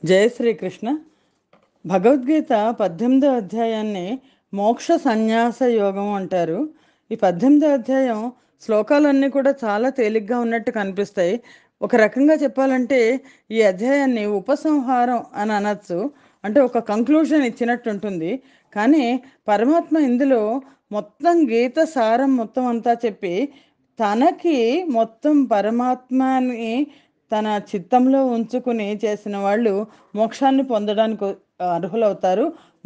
జయ శ్రీకృష్ణ. భగవద్గీత 18వ అధ్యాయాన్ని మోక్ష సన్యాస యోగం అంటారు. ఈ 18వ అధ్యాయం శ్లోకాలన్నీ కూడా చాలా తేలిగ్గా ఉన్నట్టు కనిపిస్తాయి. ఒక రకంగా చెప్పాలంటే ఈ అధ్యాయాన్ని ఉపసంహారం అని అనొచ్చు. అంటే ఒక కంక్లూజన్ ఇచ్చినట్టు ఉంటుంది. కానీ పరమాత్మ ఇందులో మొత్తం గీత సారం మొత్తం అంతా చెప్పి తనకి మొత్తం పరమాత్మని తన చిత్తంలో ఉంచుకుని చేసిన వాళ్ళు మోక్షాన్ని పొందడానికి అర్హులవుతారు.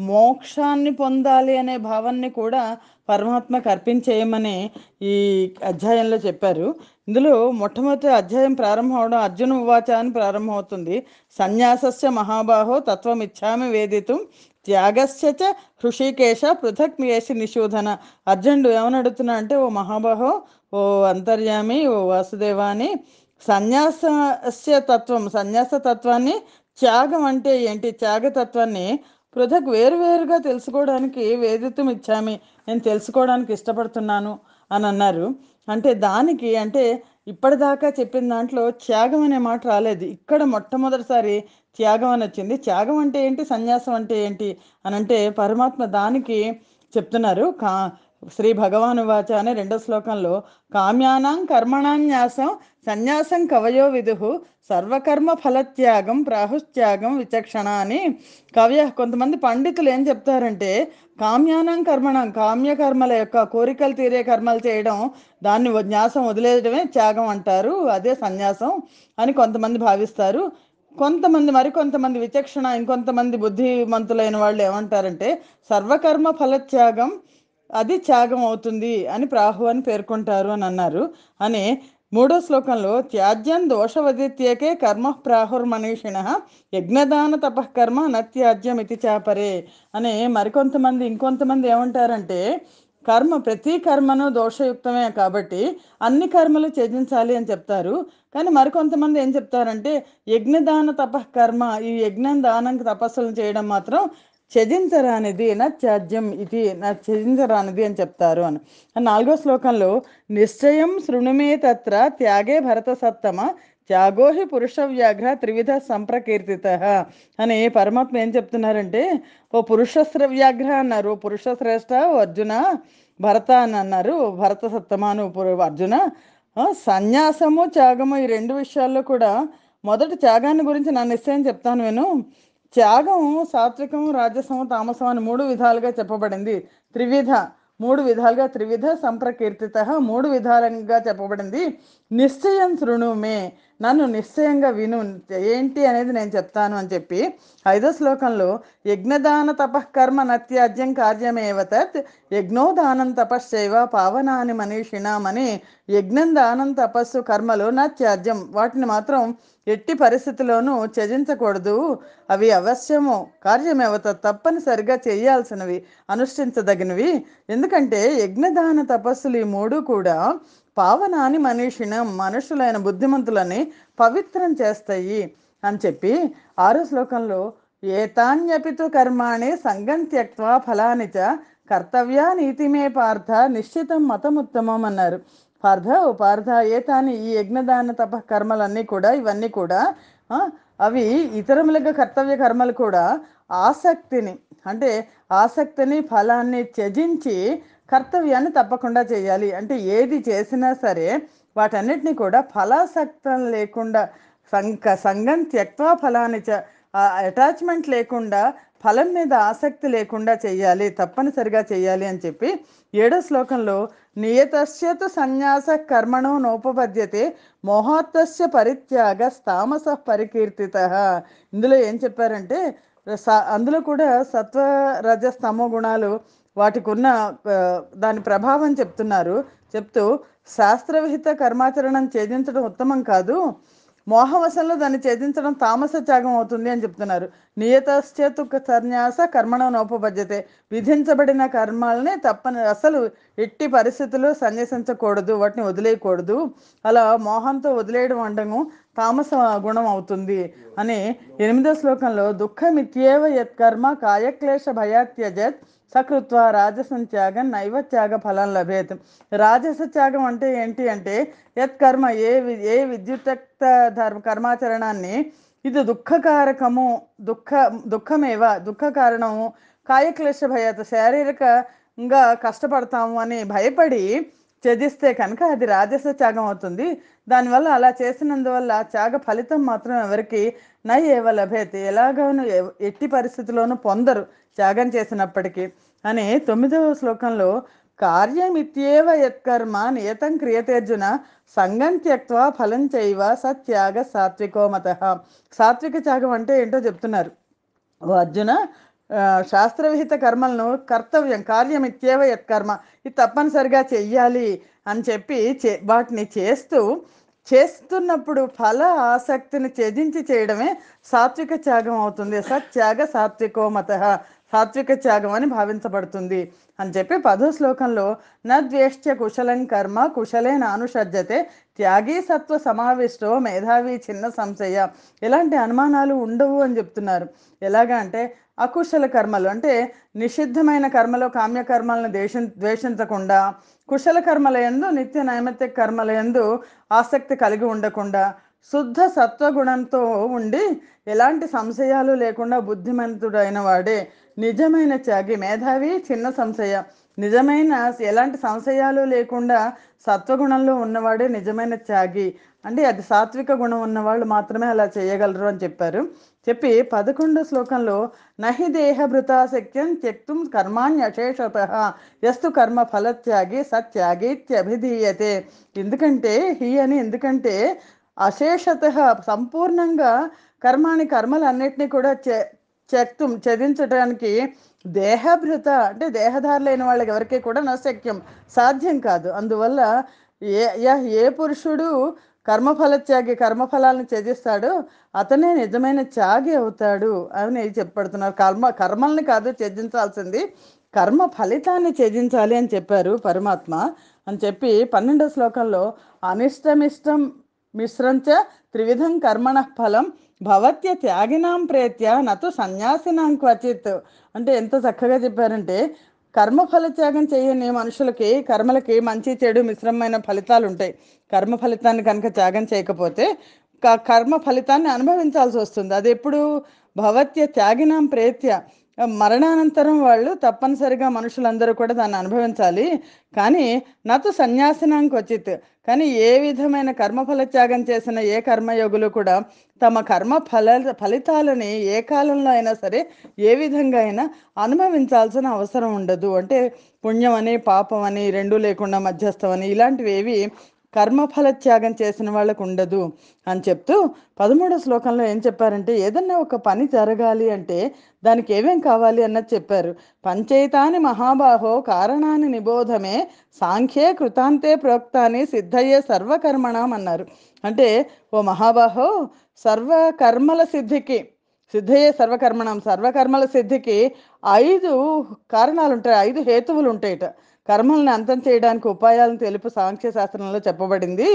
మోక్షాన్ని పొందాలి అనే భావాన్ని కూడా పరమాత్మకు అర్పించేయమని ఈ అధ్యాయంలో చెప్పారు. ఇందులో మొట్టమొదటి అధ్యాయం ప్రారంభం అవడం అర్జున ఉవాచ అని ప్రారంభమవుతుంది. సన్యాసస్య మహాబాహో తత్వమిచ్ఛామి వేదితుం త్యాగస్య చ హృషికేశ పృథక్ మేషి నిషూధన. అర్జునుడు ఏమని అడుగుతున్నా అంటే, ఓ మహాబాహో, ఓ అంతర్యామి, ఓ వాసుదేవ అని సన్యాస తత్వాన్ని, త్యాగం అంటే ఏంటి, త్యాగతత్వాన్ని పృథక్ వేరువేరుగా తెలుసుకోవడానికి వేదితం ఇచ్చామి, నేను తెలుసుకోవడానికి ఇష్టపడుతున్నాను అని అన్నారు. అంటే దానికి అంటే ఇప్పటిదాకా చెప్పిన దాంట్లో త్యాగం అనే మాట రాలేదు. ఇక్కడ మొట్టమొదటిసారి త్యాగం అని వచ్చింది. త్యాగం అంటే ఏంటి, సన్యాసం అంటే ఏంటి అని అంటే పరమాత్మ దానికి చెప్తున్నారు. శ్రీ భగవాను వాచ అనే రెండో శ్లోకంలో కామ్యానాం కర్మణాన్యాసం సన్యాసం కవయో విదుహు సర్వకర్మ ఫలత్యాగం ప్రాహుత్యాగం విచక్షణ అని కొంతమంది పండితులు ఏం చెప్తారంటే, కామ్యానం కర్మణం, కామ్యకర్మల యొక్క కోరికలు తీరే కర్మలు చేయడం, దాన్ని న్యాసం వదిలేయడమే త్యాగం అంటారు, అదే సన్యాసం అని కొంతమంది భావిస్తారు. మరికొంతమంది విచక్షణ, ఇంకొంతమంది బుద్ధిమంతులైన వాళ్ళు ఏమంటారంటే, సర్వకర్మ ఫలత్యాగం అది త్యాగం అవుతుంది అని ప్రాహు అని పేర్కొంటారు అని అన్నారు. అని మూడో శ్లోకంలో త్యాజ్యం దోషవదిత్యేకే కర్మ ప్రాహుర్మనీషిణ యజ్ఞదాన తపఃకర్మ నత్యాజ్యం ఇది చాపరే అని ఇంకొంతమంది ఏమంటారంటే, ప్రతి కర్మను దోషయుక్తమే కాబట్టి అన్ని కర్మలు త్యజించాలి అని చెప్తారు. కానీ మరికొంతమంది ఏం చెప్తారంటే, యజ్ఞదాన తపఃకర్మ, ఈ యజ్ఞం దానం తపస్సులు చేయడం మాత్రం త్యజించరానిది, త్యాజ్యం ఇది త్యజించరానిది అని చెప్తారు అని. నాలుగో శ్లోకంలో నిశ్చయం శృణుమే తత్ర త్యాగే భరత సత్తమ త్యాగో హి పురుష వ్యాఘ్ర త్రివిధ సంప్రకీర్తిత అని పరమాత్మ ఏం చెప్తున్నారంటే, ఓ వ్యాఘ్ర అన్నారు, ఓ పురుష శ్రేష్ఠ, ఓ అర్జున, భరత అని అన్నారు, భరత సత్తమాను అర్జున, సన్యాసము త్యాగము ఈ రెండు విషయాల్లో కూడా మొదటి త్యాగాన్ని గురించి నా నిశ్చయం చెప్తాను నేను. త్యాగం సాత్వికం, రాజసం, తామసం అని మూడు విధాలుగా చెప్పబడింది. త్రివిధ, మూడు విధాలుగా, త్రివిధ సంప్రకీర్తిత, మూడు విధాలుగా చెప్పబడింది. నిశ్చయం శృణుమే, నన్ను నిశ్చయంగా విను, ఏంటి అనేది నేను చెప్తాను అని చెప్పి ఐదో శ్లోకంలో యజ్ఞదాన తపఃకర్మ నత్యాజ్యం కార్యమేవ తత్ యజ్ఞోదానం తపశ్చైవ పావనాని మనీషిణామని, యజ్ఞం దానం తపస్సు కర్మలు నత్యాజ్యం, వాటిని మాత్రం ఎట్టి పరిస్థితిలోనూ త్యజించకూడదు, అవి అవశ్యము కార్యమేవత తప్పనిసరిగా చేయాల్సినవి, అనుష్ఠించదగినవి. ఎందుకంటే యజ్ఞదాన తపస్సులు ఈ మూడు కూడా పావనాని మనీషిణ, మనుషులైన బుద్ధిమంతులని పవిత్రం చేస్తాయి అని చెప్పి ఆరో శ్లోకంలో ఏతాన్యపితు కర్మాణి సంగం త్యక్వా ఫలాని చ కర్తవ్యా నీతిమే పార్థ నిశ్చితం మతముత్తమం అన్నారు. పార్థ ఏతాని, ఈ యజ్ఞదాన తప కర్మలన్నీ కూడా, ఇవన్నీ కూడా అవి ఇతరములుగా కర్తవ్య కర్మలు కూడా ఆసక్తిని, అంటే ఆసక్తిని ఫలాన్ని త్యజించి కర్తవ్యాన్ని తప్పకుండా చేయాలి. అంటే ఏది చేసినా సరే వాటన్నిటిని కూడా ఫలాసక్తం లేకుండా, సంగం త్యక్వా ఫలాన్ని అటాచ్మెంట్ లేకుండా, ఫలం మీద ఆసక్తి లేకుండా చేయాలి, తప్పనిసరిగా చేయాలి అని చెప్పి ఏడో శ్లోకంలో నియతస్యతు సన్యాస కర్మణో నోపపద్యతే మోహాత్తస్య పరిత్యాగ తామస పరికీర్తిత. ఇందులో ఏం చెప్పారంటే, అందులో కూడా సత్వ రజస్తమో గుణాలు వాటికి ఉన్న దాని ప్రభావం చెప్తూ శాస్త్రవిహిత కర్మాచరణం ఛేదించడం ఉత్తమం కాదు, మోహవశంలో దాన్ని ఛేదించడం తామస త్యాగం అవుతుంది అని చెప్తున్నారు. నియతశ్చేతు సన్యాస కర్మణోపభజ్యతే, విధించబడిన కర్మాలని అసలు ఎట్టి పరిస్థితుల్లో సన్యసించకూడదు, వాటిని వదిలేయకూడదు. అలా మోహంతో వదిలేయడం అండము తామస గుణం అవుతుంది అని ఎనిమిదో శ్లోకంలో దుఃఖమిత్యేవ యత్కర్మ కాయక్లేశ భయాత్యజత్ సకృత్వ రాజసం త్యాగం నైవ త్యాగ ఫలం లభేత్. రాజస త్యాగం అంటే ఏంటి అంటే, యత్కర్మ, ఏ విద్యుక్త కర్మాచరణాన్ని ఇది దుఃఖకారకము. దుఃఖ దుఃఖమేవ దుఃఖ కారణము. కాయక్లేశ భయాత్ శారీరకంగా కష్టపడతాము అని భయపడి త్యజిస్తే కనుక అది రాజస త్యాగం అవుతుంది. దానివల్ల అలా చేసినందువల్ల త్యాగ ఫలితం మాత్రం ఎవరికి నై ఏవ లభేతి, ఎలాగాను ఎట్టి పరిస్థితిలోనూ పొందరు త్యాగం చేసినప్పటికీ అని 9వ శ్లోకంలో కార్యమిత్యేవ యత్కర్మ నియతం క్రియతేర్జున సంగం త్యక్వా ఫలం చైవ సత్యాగ సాత్వికో మతః. సాత్విక త్యాగం అంటే ఏంటో చెప్తున్నారు. ఓ అర్జున, శాస్త్రవిహిత కర్మలను కర్తవ్యం కార్యమిత్యేవ యత్కర్మ, ఇది తప్పనిసరిగా చెయ్యాలి అని చెప్పి వాటిని చేస్తున్నప్పుడు ఫల ఆసక్తిని త్యజించి చేయడమే సాత్విక త్యాగం అవుతుంది. సత్యాగ సాత్వికో మతః, సాత్విక త్యాగం అని భావించబడుతుంది అని చెప్పి 10వ శ్లోకంలో నద్వేష్ట్య కుశలం కర్మ కుశలేన అనుషజ్యతే త్యాగీ సత్వ సమావిష్టో మేధావి చిన్న సంశయ. ఎలాంటి అనుమానాలు ఉండవు అని చెప్తున్నారు. ఎలాగా అంటే అకుశల కర్మలు అంటే నిషిద్ధమైన కర్మలో కామ్యకర్మలను ద్వేషించకుండా, కుశల కర్మల యందు నిత్య నైమిత్తిక కర్మల యందు ఆసక్తి కలిగి ఉండకుండా, శుద్ధ సత్వగుణంతో ఉండి ఎలాంటి సంశయాలు లేకుండా బుద్ధిమంతుడైన వాడే నిజమైన త్యాగి. మేధావి చిన్న సంశయ, నిజమైన ఎలాంటి సంశయాలు లేకుండా సత్వగుణంలో ఉన్నవాడే నిజమైన త్యాగి. అంటే అది సాత్విక గుణం ఉన్నవాళ్ళు మాత్రమే అలా చేయగలరు అని చెప్పి 11వ శ్లోకంలో నహి దేహభృతా శక్యం త్యక్తుం కర్మాణ్యశేషతః యస్తు కర్మ ఫలత్యాగి సత్యాగీత్యభిధీయతే. ఎందుకంటే అశేషత సంపూర్ణంగా కర్మలన్నిటినీ కూడా త్యజించడానికి దేహభృత అంటే దేహధారులైన వాళ్ళకి ఎవరికి కూడా నశక్యం, సాధ్యం కాదు. అందువల్ల ఏ పురుషుడు కర్మఫలాలను త్యజిస్తాడో అతనే నిజమైన త్యాగి అవుతాడు అని చెప్పబడుతున్నారు. కర్మల్ని కాదు త్యజించాల్సింది, కర్మ ఫలితాన్ని త్యజించాలి అని చెప్పారు పరమాత్మ అని చెప్పి 12వ శ్లోకంలో అనిష్టమిష్టం మిశ్రంచ త్రివిధం కర్మణ ఫలం భవత్య త్యాగినాం ప్రేత్య నతు సన్యాసినాం క్వచిత్. అంటే ఎంత చక్కగా చెప్పారంటే కర్మఫల త్యాగం చేయని మనుషులకి కర్మలకి మంచి చెడు మిశ్రమమైన ఫలితాలు ఉంటాయి. కర్మ ఫలితాన్ని కనుక త్యాగం చేయకపోతే కర్మ ఫలితాన్ని అనుభవించాల్సి వస్తుంది. అది ఎప్పుడు భవత్య త్యాగినాం ప్రేత్య, మరణానంతరం వాళ్ళు తప్పనిసరిగా మనుషులందరూ కూడా దాన్ని అనుభవించాలి. కానీ నతు సన్యాసినాంకి వచ్చిత్, కానీ ఏ విధమైన కర్మఫల త్యాగం చేసిన ఏ కర్మయోగులు కూడా తమ ఫలితాలని ఏ కాలంలో అయినా సరే ఏ విధంగా అయినా అనుభవించాల్సిన అవసరం ఉండదు. అంటే పుణ్యం అని పాపం అని రెండూ లేకుండా మధ్యస్థం అని ఇలాంటివి ఏవి కర్మఫల త్యాగం చేసిన వాళ్ళకు ఉండదు అని చెప్తూ 13వ శ్లోకంలో ఏం చెప్పారంటే ఏదన్నా ఒక పని జరగాలి అంటే దానికి ఏమేం కావాలి అన్నది చెప్పారు. పంచైతాని మహాబాహో కారణాన్ని నిబోధమే సాంఖ్యే కృతాంతే ప్రోక్తాని సిద్ధయ్యే సర్వకర్మణం అన్నారు. అంటే ఓ మహాబాహో, సర్వకర్మల సిద్ధయ్యే సర్వకర్మల సిద్ధికి 5 కారణాలు ఉంటాయి, 5 హేతువులు ఉంటాయిట. కర్మల్ని అంతం చేయడానికి ఉపాయాలను తెలుపు సాంఖ్య శాస్త్రంలో చెప్పబడింది.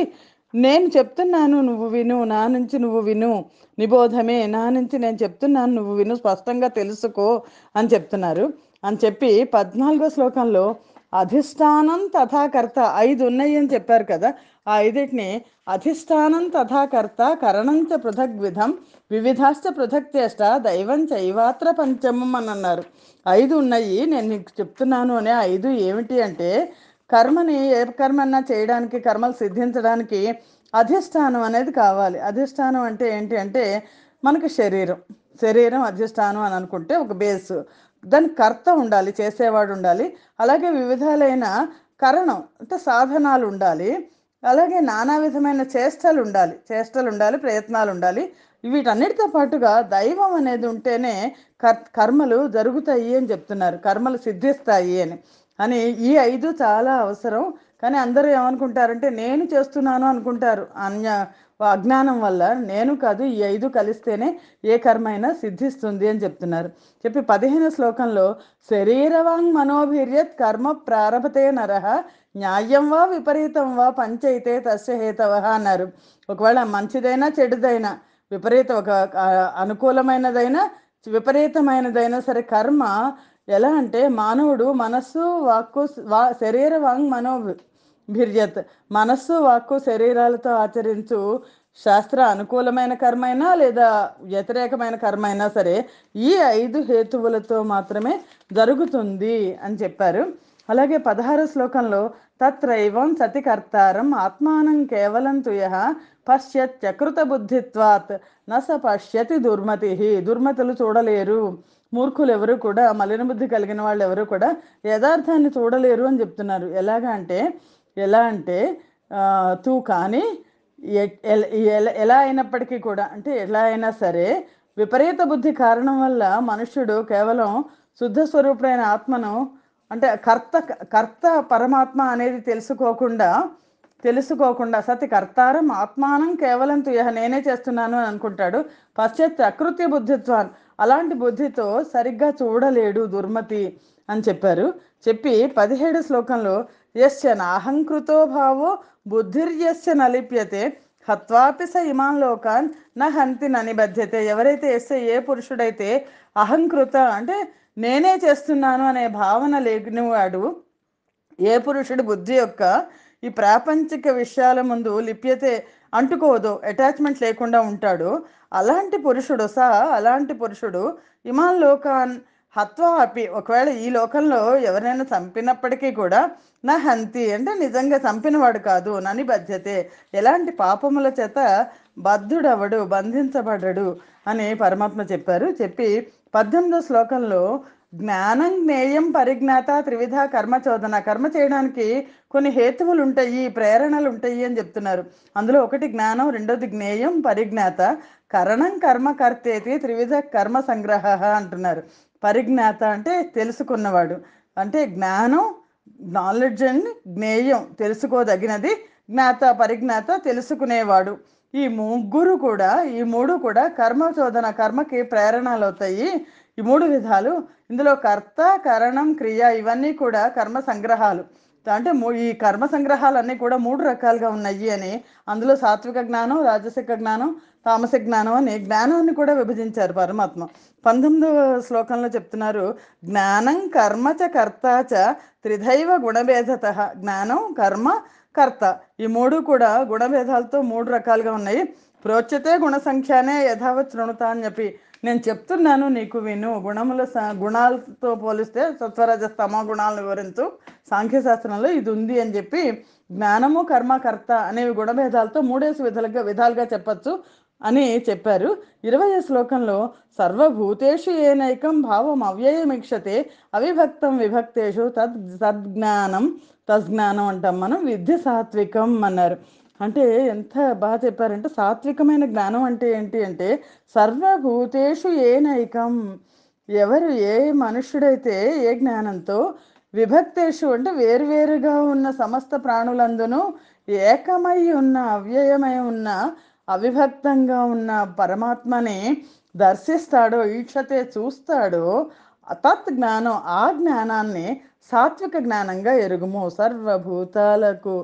నేను చెప్తున్నాను నువ్వు విను, నా నుంచి నువ్వు విను, నిబోధమే నా నుంచి నేను చెప్తున్నాను నువ్వు విను, స్పష్టంగా తెలుసుకో అని చెప్తున్నారు అని చెప్పి 14వ శ్లోకంలో అధిష్టానం తథాకర్త 5 ఉన్నాయి అని చెప్పారు కదా. ఆ 5టిని అధిష్టానం తథాకర్త కరణంచ పృథగ్విధం వివిధాశ్చ పృథక్చేష్ట దైవం చైవాత్ర పంచమం అని అన్నారు. 5 ఉన్నాయి, నేను నీకు చెప్తున్నాను అనే 5 ఏమిటి అంటే కర్మని ఏ కర్మన్నా చేయడానికి కర్మలు సిద్ధించడానికి అధిష్టానం అనేది కావాలి. అధిష్టానం అంటే ఏంటి అంటే మనకు శరీరం అధిష్టానం అని అనుకుంటే ఒక బేస్, దానికి కర్త ఉండాలి, చేసేవాడు ఉండాలి. అలాగే వివిధాలైన కరణం అంటే సాధనాలు ఉండాలి. అలాగే నానా విధమైన చేష్టలు ఉండాలి, ప్రయత్నాలు ఉండాలి. వీటన్నిటితో పాటుగా దైవం అనేది ఉంటేనే కర్మలు జరుగుతాయి అని చెప్తున్నారు, కర్మలు సిద్ధిస్తాయి అని ఈ 5 చాలా అవసరం. కానీ అందరూ ఏమనుకుంటారంటే నేను చేస్తున్నాను అనుకుంటారు, అజ్ఞానం వల్ల. నేను కాదు, ఈ 5 కలిస్తేనే ఏ కర్మ అయినా సిద్ధిస్తుంది అని చెప్తున్నారు. 15వ శ్లోకంలో శరీరవాంగ్ మనోభిర్యత్ కర్మ ప్రారభతే నరః న్యాయం వా విపరీతం వా పంచైతే తస్య హేతవ అన్నారు. ఒకవేళ మంచిదైనా చెడుదైనా ఒక అనుకూలమైనదైనా విపరీతమైనదైనా సరే కర్మ ఎలా అంటే మానవుడు మనస్సు వాక్కు శరీర వాంగ్ మనోభిర్యత్, మనస్సు వాక్కు శరీరాలతో ఆచరించు శాస్త్ర అనుకూలమైన కర్మ అయినా లేదా వ్యతిరేకమైన కర్మ అయినా సరే ఈ 5 హేతువులతో మాత్రమే జరుగుతుంది అని చెప్పారు. అలాగే 16 శ్లోకంలో తత్రైవం సతి కర్తారం ఆత్మానం కేవలం తుయః పశ్యత్యకృత బుద్ధిత్వాత్ నస పశ్యతి దుర్మతి. దుర్మతులు చూడలేరు, మూర్ఖులు ఎవరు కూడా, మలిన బుద్ధి కలిగిన వాళ్ళు ఎవరు కూడా యథార్థాన్ని చూడలేరు అని చెప్తున్నారు. ఎలా అంటే తూ కానీ ఎలా అయినప్పటికీ కూడా, అంటే ఎలా అయినా సరే విపరీత బుద్ధి కారణం వల్ల మనుష్యుడు కేవలం శుద్ధ స్వరూపుడైన ఆత్మను, అంటే కర్త కర్త పరమాత్మ అనేది తెలుసుకోకుండా సతి కర్తారం ఆత్మానం కేవలం తుయః నేనే చేస్తున్నాను అని అనుకుంటాడు. పశ్చాత్ అకృత్య బుద్ధిత్వాన్ అలాంటి బుద్ధితో సరిగ్గా చూడలేడు దుర్మతి అని చెప్పారు. చెప్పి 17 శ్లోకంలో యస్య నాహంకృతో భావో బుద్ధిర్యస్య నలిప్యతే హత్వాపి స ఇమాన్ లోకాన్ న హంతి ననిబధ్యతే. ఎవరైతే ఏ పురుషుడైతే అహంకృత అంటే నేనే చేస్తున్నాను అనే భావన లేనివాడు, ఏ పురుషుడు బుద్ధి యొక్క ఈ ప్రాపంచిక విషయాల ముందు లిప్యతే అంటుకోదు, అటాచ్మెంట్ లేకుండా ఉంటాడు, అలాంటి పురుషుడు ఇమాన్ లోకాన్ హత్వా అపి ఒకవేళ ఈ లోకంలో ఎవరైనా చంపినప్పటికీ కూడా నా హంతి అంటే నిజంగా చంపినవాడు కాదు, నని బధ్యతే ఎలాంటి పాపముల చేత బద్ధుడవడు, బంధించబడడు అని పరమాత్మ చెప్పారు. చెప్పి 18వ శ్లోకంలో జ్ఞానం జ్ఞేయం పరిజ్ఞాత త్రివిధ కర్మచోదన, కర్మ చేయడానికి కొన్ని హేతువులు ఉంటాయి, ప్రేరణలు ఉంటాయి అని చెప్తున్నారు. అందులో ఒకటి జ్ఞానం, రెండోది జ్ఞేయం, పరిజ్ఞాత. కరణం కర్మ కర్తేతి త్రివిధ కర్మ సంగ్రహ అంటున్నారు. పరిజ్ఞాత అంటే తెలుసుకున్నవాడు, అంటే జ్ఞానం నాలెడ్జ్ అండ్ జ్ఞేయం తెలుసుకోదగినది, జ్ఞాత పరిజ్ఞాత తెలుసుకునేవాడు. ఈ మూడు కూడా కర్మచోదన కర్మకి ప్రేరణలు అవుతాయి. ఈ 3 విధాలు, ఇందులో కర్త కరణం క్రియ ఇవన్నీ కూడా కర్మ సంగ్రహాలు. అంటే ఈ కర్మ సంగ్రహాలన్నీ కూడా 3 రకాలుగా ఉన్నాయి అని, అందులో సాత్విక జ్ఞానం, రాజసిక జ్ఞానం, తామసిక జ్ఞానం అని జ్ఞానాన్ని కూడా విభజించారు పరమాత్మ. 19వ శ్లోకంలో చెప్తున్నారు జ్ఞానం కర్మ చ కర్త చ త్రిధైవ గుణభేదత. జ్ఞానం కర్మ కర్త ఈ 3 కూడా గుణభేదాలతో 3 రకాలుగా ఉన్నాయి. ప్రోచ్యతే గుణ సంఖ్యానే యథావత్ శృణుత అని చెప్పి నేను చెప్తున్నాను, నీకు విను. గుణాలతో పోలిస్తే సత్వరజస్తమ గుణాలను వివరించు, సాంఖ్యశాస్త్రంలో ఇది ఉంది అని చెప్పి జ్ఞానము కర్మ కర్త అనేవి గుణభేదాలతో 3 విధాలుగా చెప్పచ్చు అని చెప్పారు. 20వ శ్లోకంలో సర్వభూతేషు ఏనైకం భావం అవ్యయమిక్షతే అవిభక్తం విభక్తేషు తద్జ్ఞానం అంటాం మనం, విద్ధి సాత్వికం అన్నారు. అంటే ఎంత బాగా చెప్పారంటే సాత్వికమైన జ్ఞానం అంటే ఏంటి అంటే సర్వభూతేషు ఏనైకం, ఏ మనుష్యుడైతే ఏ జ్ఞానంతో విభక్తేషు అంటే వేరువేరుగా ఉన్న సమస్త ప్రాణులందును ఏకమై ఉన్న అవ్యయమై ఉన్న అవిభక్తంగా ఉన్న పరమాత్మని దర్శిస్తాడో, ఈక్షతే చూస్తాడో, తత్ జ్ఞానం ఆ జ్ఞానాన్ని సాత్విక జ్ఞానంగా ఎరుగుము. సర్వభూతాలకు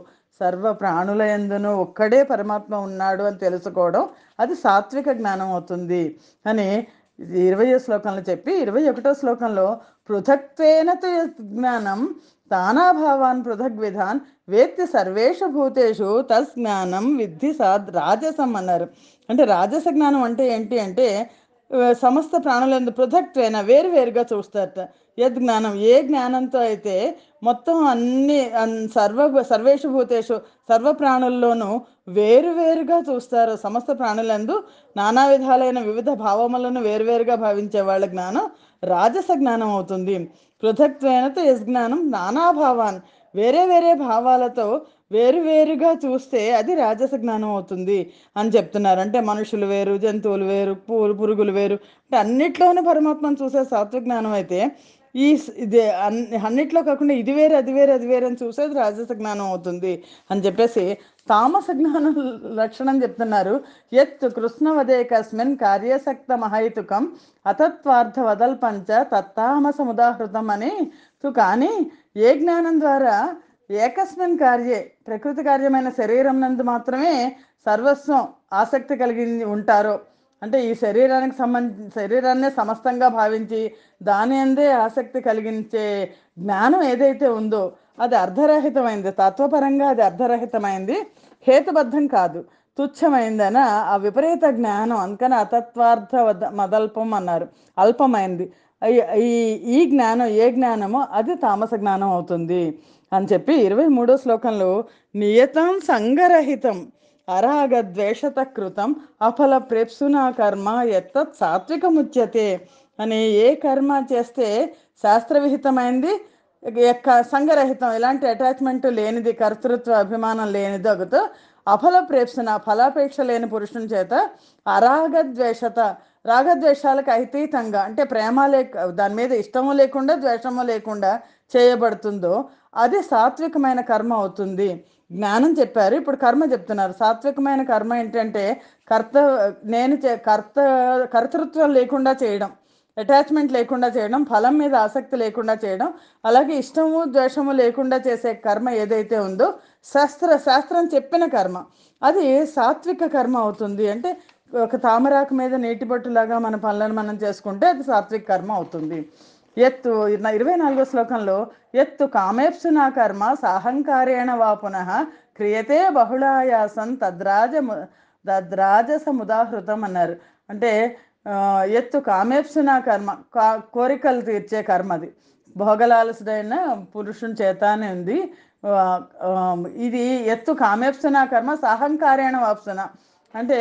సర్వ ప్రాణుల యందును ఒక్కడే పరమాత్మ ఉన్నాడు అని తెలుసుకోవడం అది సాత్విక జ్ఞానం అవుతుంది అని 20వ శ్లోకంలో చెప్పి 21వ శ్లోకంలో పృథక్త్వేన తు జ్ఞానం తానాభావాన్ పృథగ్విధాన్ వేత్తి సర్వేషు భూతేషు తస్జ్ఞానం విద్ధి రాజసం అన్నారు. అంటే రాజస జ్ఞానం అంటే ఏంటి అంటే సమస్త ప్రాణులందు పృథక్త్వేన వేరువేరుగా చూస్తారట. జ్ఞానం ఏ జ్ఞానంతో అయితే మొత్తం సర్వేషు భూతేషు సర్వ ప్రాణుల్లోనూ వేరువేరుగా చూస్తారు, సమస్త ప్రాణులందు నానా విధాలైన వివిధ భావములను వేరువేరుగా భావించే వాళ్ళ జ్ఞానం రాజస జ్ఞానం అవుతుంది. పృథక్త్వేనతో జ్ఞానం నానాభావాన్ వేరే వేరే భావాలతో వేరువేరుగా చూస్తే అది రాజస జ్ఞానం అవుతుంది అని చెప్తున్నారు. అంటే మనుషులు వేరు, జంతువులు వేరు, పురుగులు వేరు, అంటే అన్నిట్లోనూ పరమాత్మను చూసే సాత్విక జ్ఞానం అయితే ఇది అన్నిట్లో కాకుండా ఇది వేరు అది వేరు అది వేరు అని చూసేది రాజస జ్ఞానం అవుతుంది అని చెప్పేసి తామస జ్ఞానం లక్షణం చెప్తున్నారు. యత్ కృష్ణవదేకస్మిన్ కార్యసక్త మహైతుకం అతత్వార్థ వదల్పంచ తత్తామసముదాహృతం అని. కానీ ఏ జ్ఞానం ద్వారా ఏకస్మిన్ కార్యే ప్రకృతి కార్యమైన శరీరం నందు మాత్రమే సర్వస్వం ఆసక్తి కలిగి ఉంటారో, అంటే ఈ శరీరాన్నే సమస్తంగా భావించి దాని అందే ఆసక్తి కలిగించే జ్ఞానం ఏదైతే ఉందో అది అర్ధరహితమైంది, తత్వపరంగా అది అర్ధరహితమైంది, హేతుబద్ధం కాదు. తుచ్చమైందన ఆ విపరీత జ్ఞానం, అందుకని అతత్వార్థ మదల్పం అన్నారు, అల్పమైంది. ఈ ఈ జ్ఞానం ఏ జ్ఞానమో అది తామస జ్ఞానం అవుతుంది అని చెప్పి 23వ శ్లోకంలో నియతం సంగరహితం అరాగద్వేషత కృతం అఫల ప్రేప్సునా కర్మ ఎత్తత్ సాత్వికముచ్యతే అని, ఏ కర్మ చేస్తే శాస్త్రవిహితమైంది, సంగరహితం ఎలాంటి అటాచ్మెంట్ లేనిది, కర్తృత్వ అభిమానం లేనిది అగుతో అఫల ప్రేప్సన ఫలాపేక్ష లేని పురుషుని చేత అరాగద్వేషత రాగద్వేషాలకు అతీతంగా, అంటే ప్రేమ దాని మీద ఇష్టము లేకుండా ద్వేషము లేకుండా చేయబడుతుందో అది సాత్వికమైన కర్మ అవుతుంది. జ్ఞానం చెప్పారు, ఇప్పుడు కర్మ చెప్తున్నారు. సాత్వికమైన కర్మ ఏంటంటే కర్త నేను కర్తృత్వం లేకుండా చేయడం, అటాచ్మెంట్ లేకుండా చేయడం, ఫలం మీద ఆసక్తి లేకుండా చేయడం, అలాగే ఇష్టము ద్వేషము లేకుండా చేసే కర్మ ఏదైతే ఉందో శాస్త్రం చెప్పిన కర్మ అది సాత్విక కర్మ అవుతుంది. అంటే ఒక తామరాకు మీద నీటి బొట్టులాగా మన పనులను మనం చేసుకుంటే అది సాత్విక కర్మ అవుతుంది. ఎత్తు 24వ శ్లోకంలో ఎత్తు కామేప్సునా కర్మ సాహంకారేణ వా పునః క్రియతే బహుళాయాసం తద్రాజసముదాహృతం అన్నారు. అంటే ఎత్తు కామేప్సునా కర్మ, కోరికలు తీర్చే కర్మ అది భోగలాలసుడైన పురుషుని చేత అని ఉంది. ఇది ఎత్తు కామేప్సునా కర్మ సాహంకారేణ వాప్సున అంటే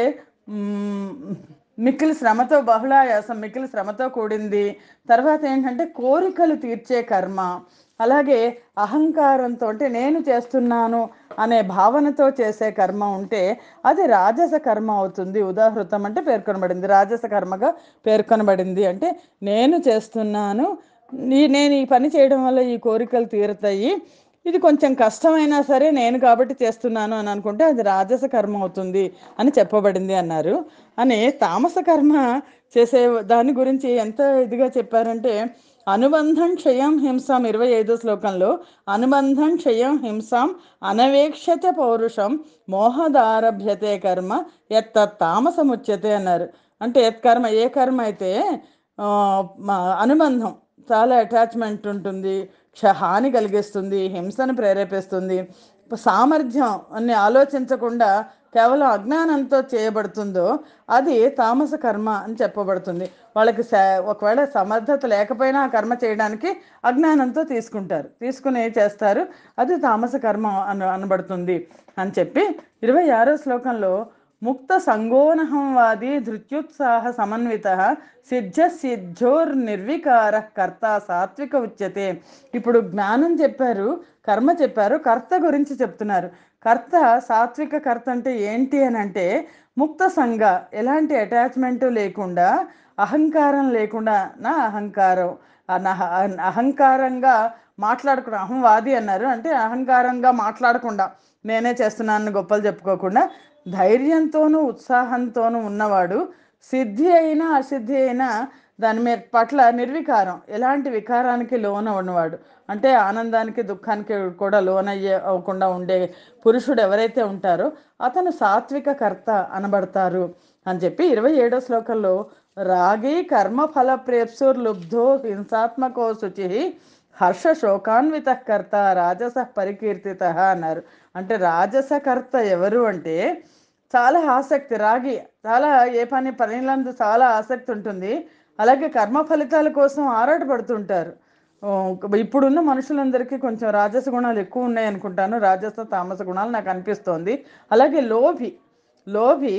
మిక్కిలి శ్రమతో, బహుళాయాసం మిక్కిలి శ్రమతో కూడింది. తర్వాత ఏంటంటే కోరికలు తీర్చే కర్మ, అలాగే అహంకారంతో అంటే నేను చేస్తున్నాను అనే భావనతో చేసే కర్మ ఉంటే అది రాజస కర్మ అవుతుంది. ఉదాహృతం అంటే పేర్కొనబడింది, రాజస కర్మగా పేర్కొనబడింది. అంటే నేను చేస్తున్నాను, నేను ఈ పని చేయడం వల్ల ఈ కోరికలు తీరుతాయి, ఇది కొంచెం కష్టమైనా సరే నేను కాబట్టి చేస్తున్నాను అని అనుకుంటే అది రాజస కర్మ అవుతుంది అని చెప్పబడింది అన్నారు. అని తామస కర్మ చేసే దాని గురించి ఎంత ఇదిగా చెప్పారంటే అనుబంధం క్షయం హింసాం 25వ శ్లోకంలో అనుబంధం క్షయం హింసాం అనవేక్షత పౌరుషం మోహదారభ్యతే కర్మ ఎత్త తామసముచ్యతే అన్నారు. అంటే కర్మ ఏ కర్మ అయితే అనుబంధం చాలా అటాచ్మెంట్ ఉంటుంది, హాని కలిగిస్తుంది, హింసను ప్రేరేపిస్తుంది, సామర్థ్యం అన్ని ఆలోచించకుండా కేవలం అజ్ఞానంతో చేయబడుతుందో అది తామస కర్మ అని చెప్పబడుతుంది. వాళ్ళకి ఒకవేళ సమర్థత లేకపోయినా ఆ కర్మ చేయడానికి అజ్ఞానంతో తీసుకుని చేస్తారు, అది తామస కర్మ అనబడుతుంది అని చెప్పి 26వ శ్లోకంలో ముక్త సంగోనహంవాది ధృత్యుత్సాహ సమన్విత నిర్వికార కర్త సాత్విక ఉచ్యతే. ఇప్పుడు జ్ఞానం చెప్పారు, కర్మ చెప్పారు, కర్త గురించి చెప్తున్నారు. కర్త సాత్విక కర్త అంటే ఏంటి అని అంటే ముక్త సంగ, ఎలాంటి అటాచ్మెంట్ లేకుండా, అహంకారం లేకుండా, నా అహంకారం అహంకారంగా మాట్లాడకుండా, అహంవాది అన్నారు అంటే అహంకారంగా మాట్లాడకుండా, నేనే చేస్తున్నానని గొప్పలు చెప్పుకోకుండా ధైర్యంతోనూ ఉత్సాహంతోనూ ఉన్నవాడు, సిద్ధి అయినా అసిద్ధి అయినా దాని మీద పట్ల నిర్వికారం, ఎలాంటి వికారానికి లోన ఉన్నవాడు, అంటే ఆనందానికి దుఃఖానికి కూడా అవ్వకుండా ఉండే పురుషుడు ఎవరైతే ఉంటారో అతను సాత్విక కర్త అనబడతారు అని చెప్పి 27వ శ్లోకంలో రాగి కర్మ ఫల ప్రేప్సుర్లుబ్ధో హింసాత్మకో శుచి హర్ష శోకాన్విత కర్త రాజస పరికీర్తిత అన్నారు. అంటే రాజసకర్త ఎవరు అంటే చాలా ఆసక్తి, రాగి చాలా పనిలందు చాలా ఆసక్తి ఉంటుంది, అలాగే కర్మ ఫలితాల కోసం ఆరాటపడుతుంటారు. ఇప్పుడున్న మనుషులందరికీ కొంచెం రాజస గుణాలు ఎక్కువ ఉన్నాయి అనుకుంటాను, రాజస తామస గుణాలు నాకు అనిపిస్తోంది. అలాగే లోభి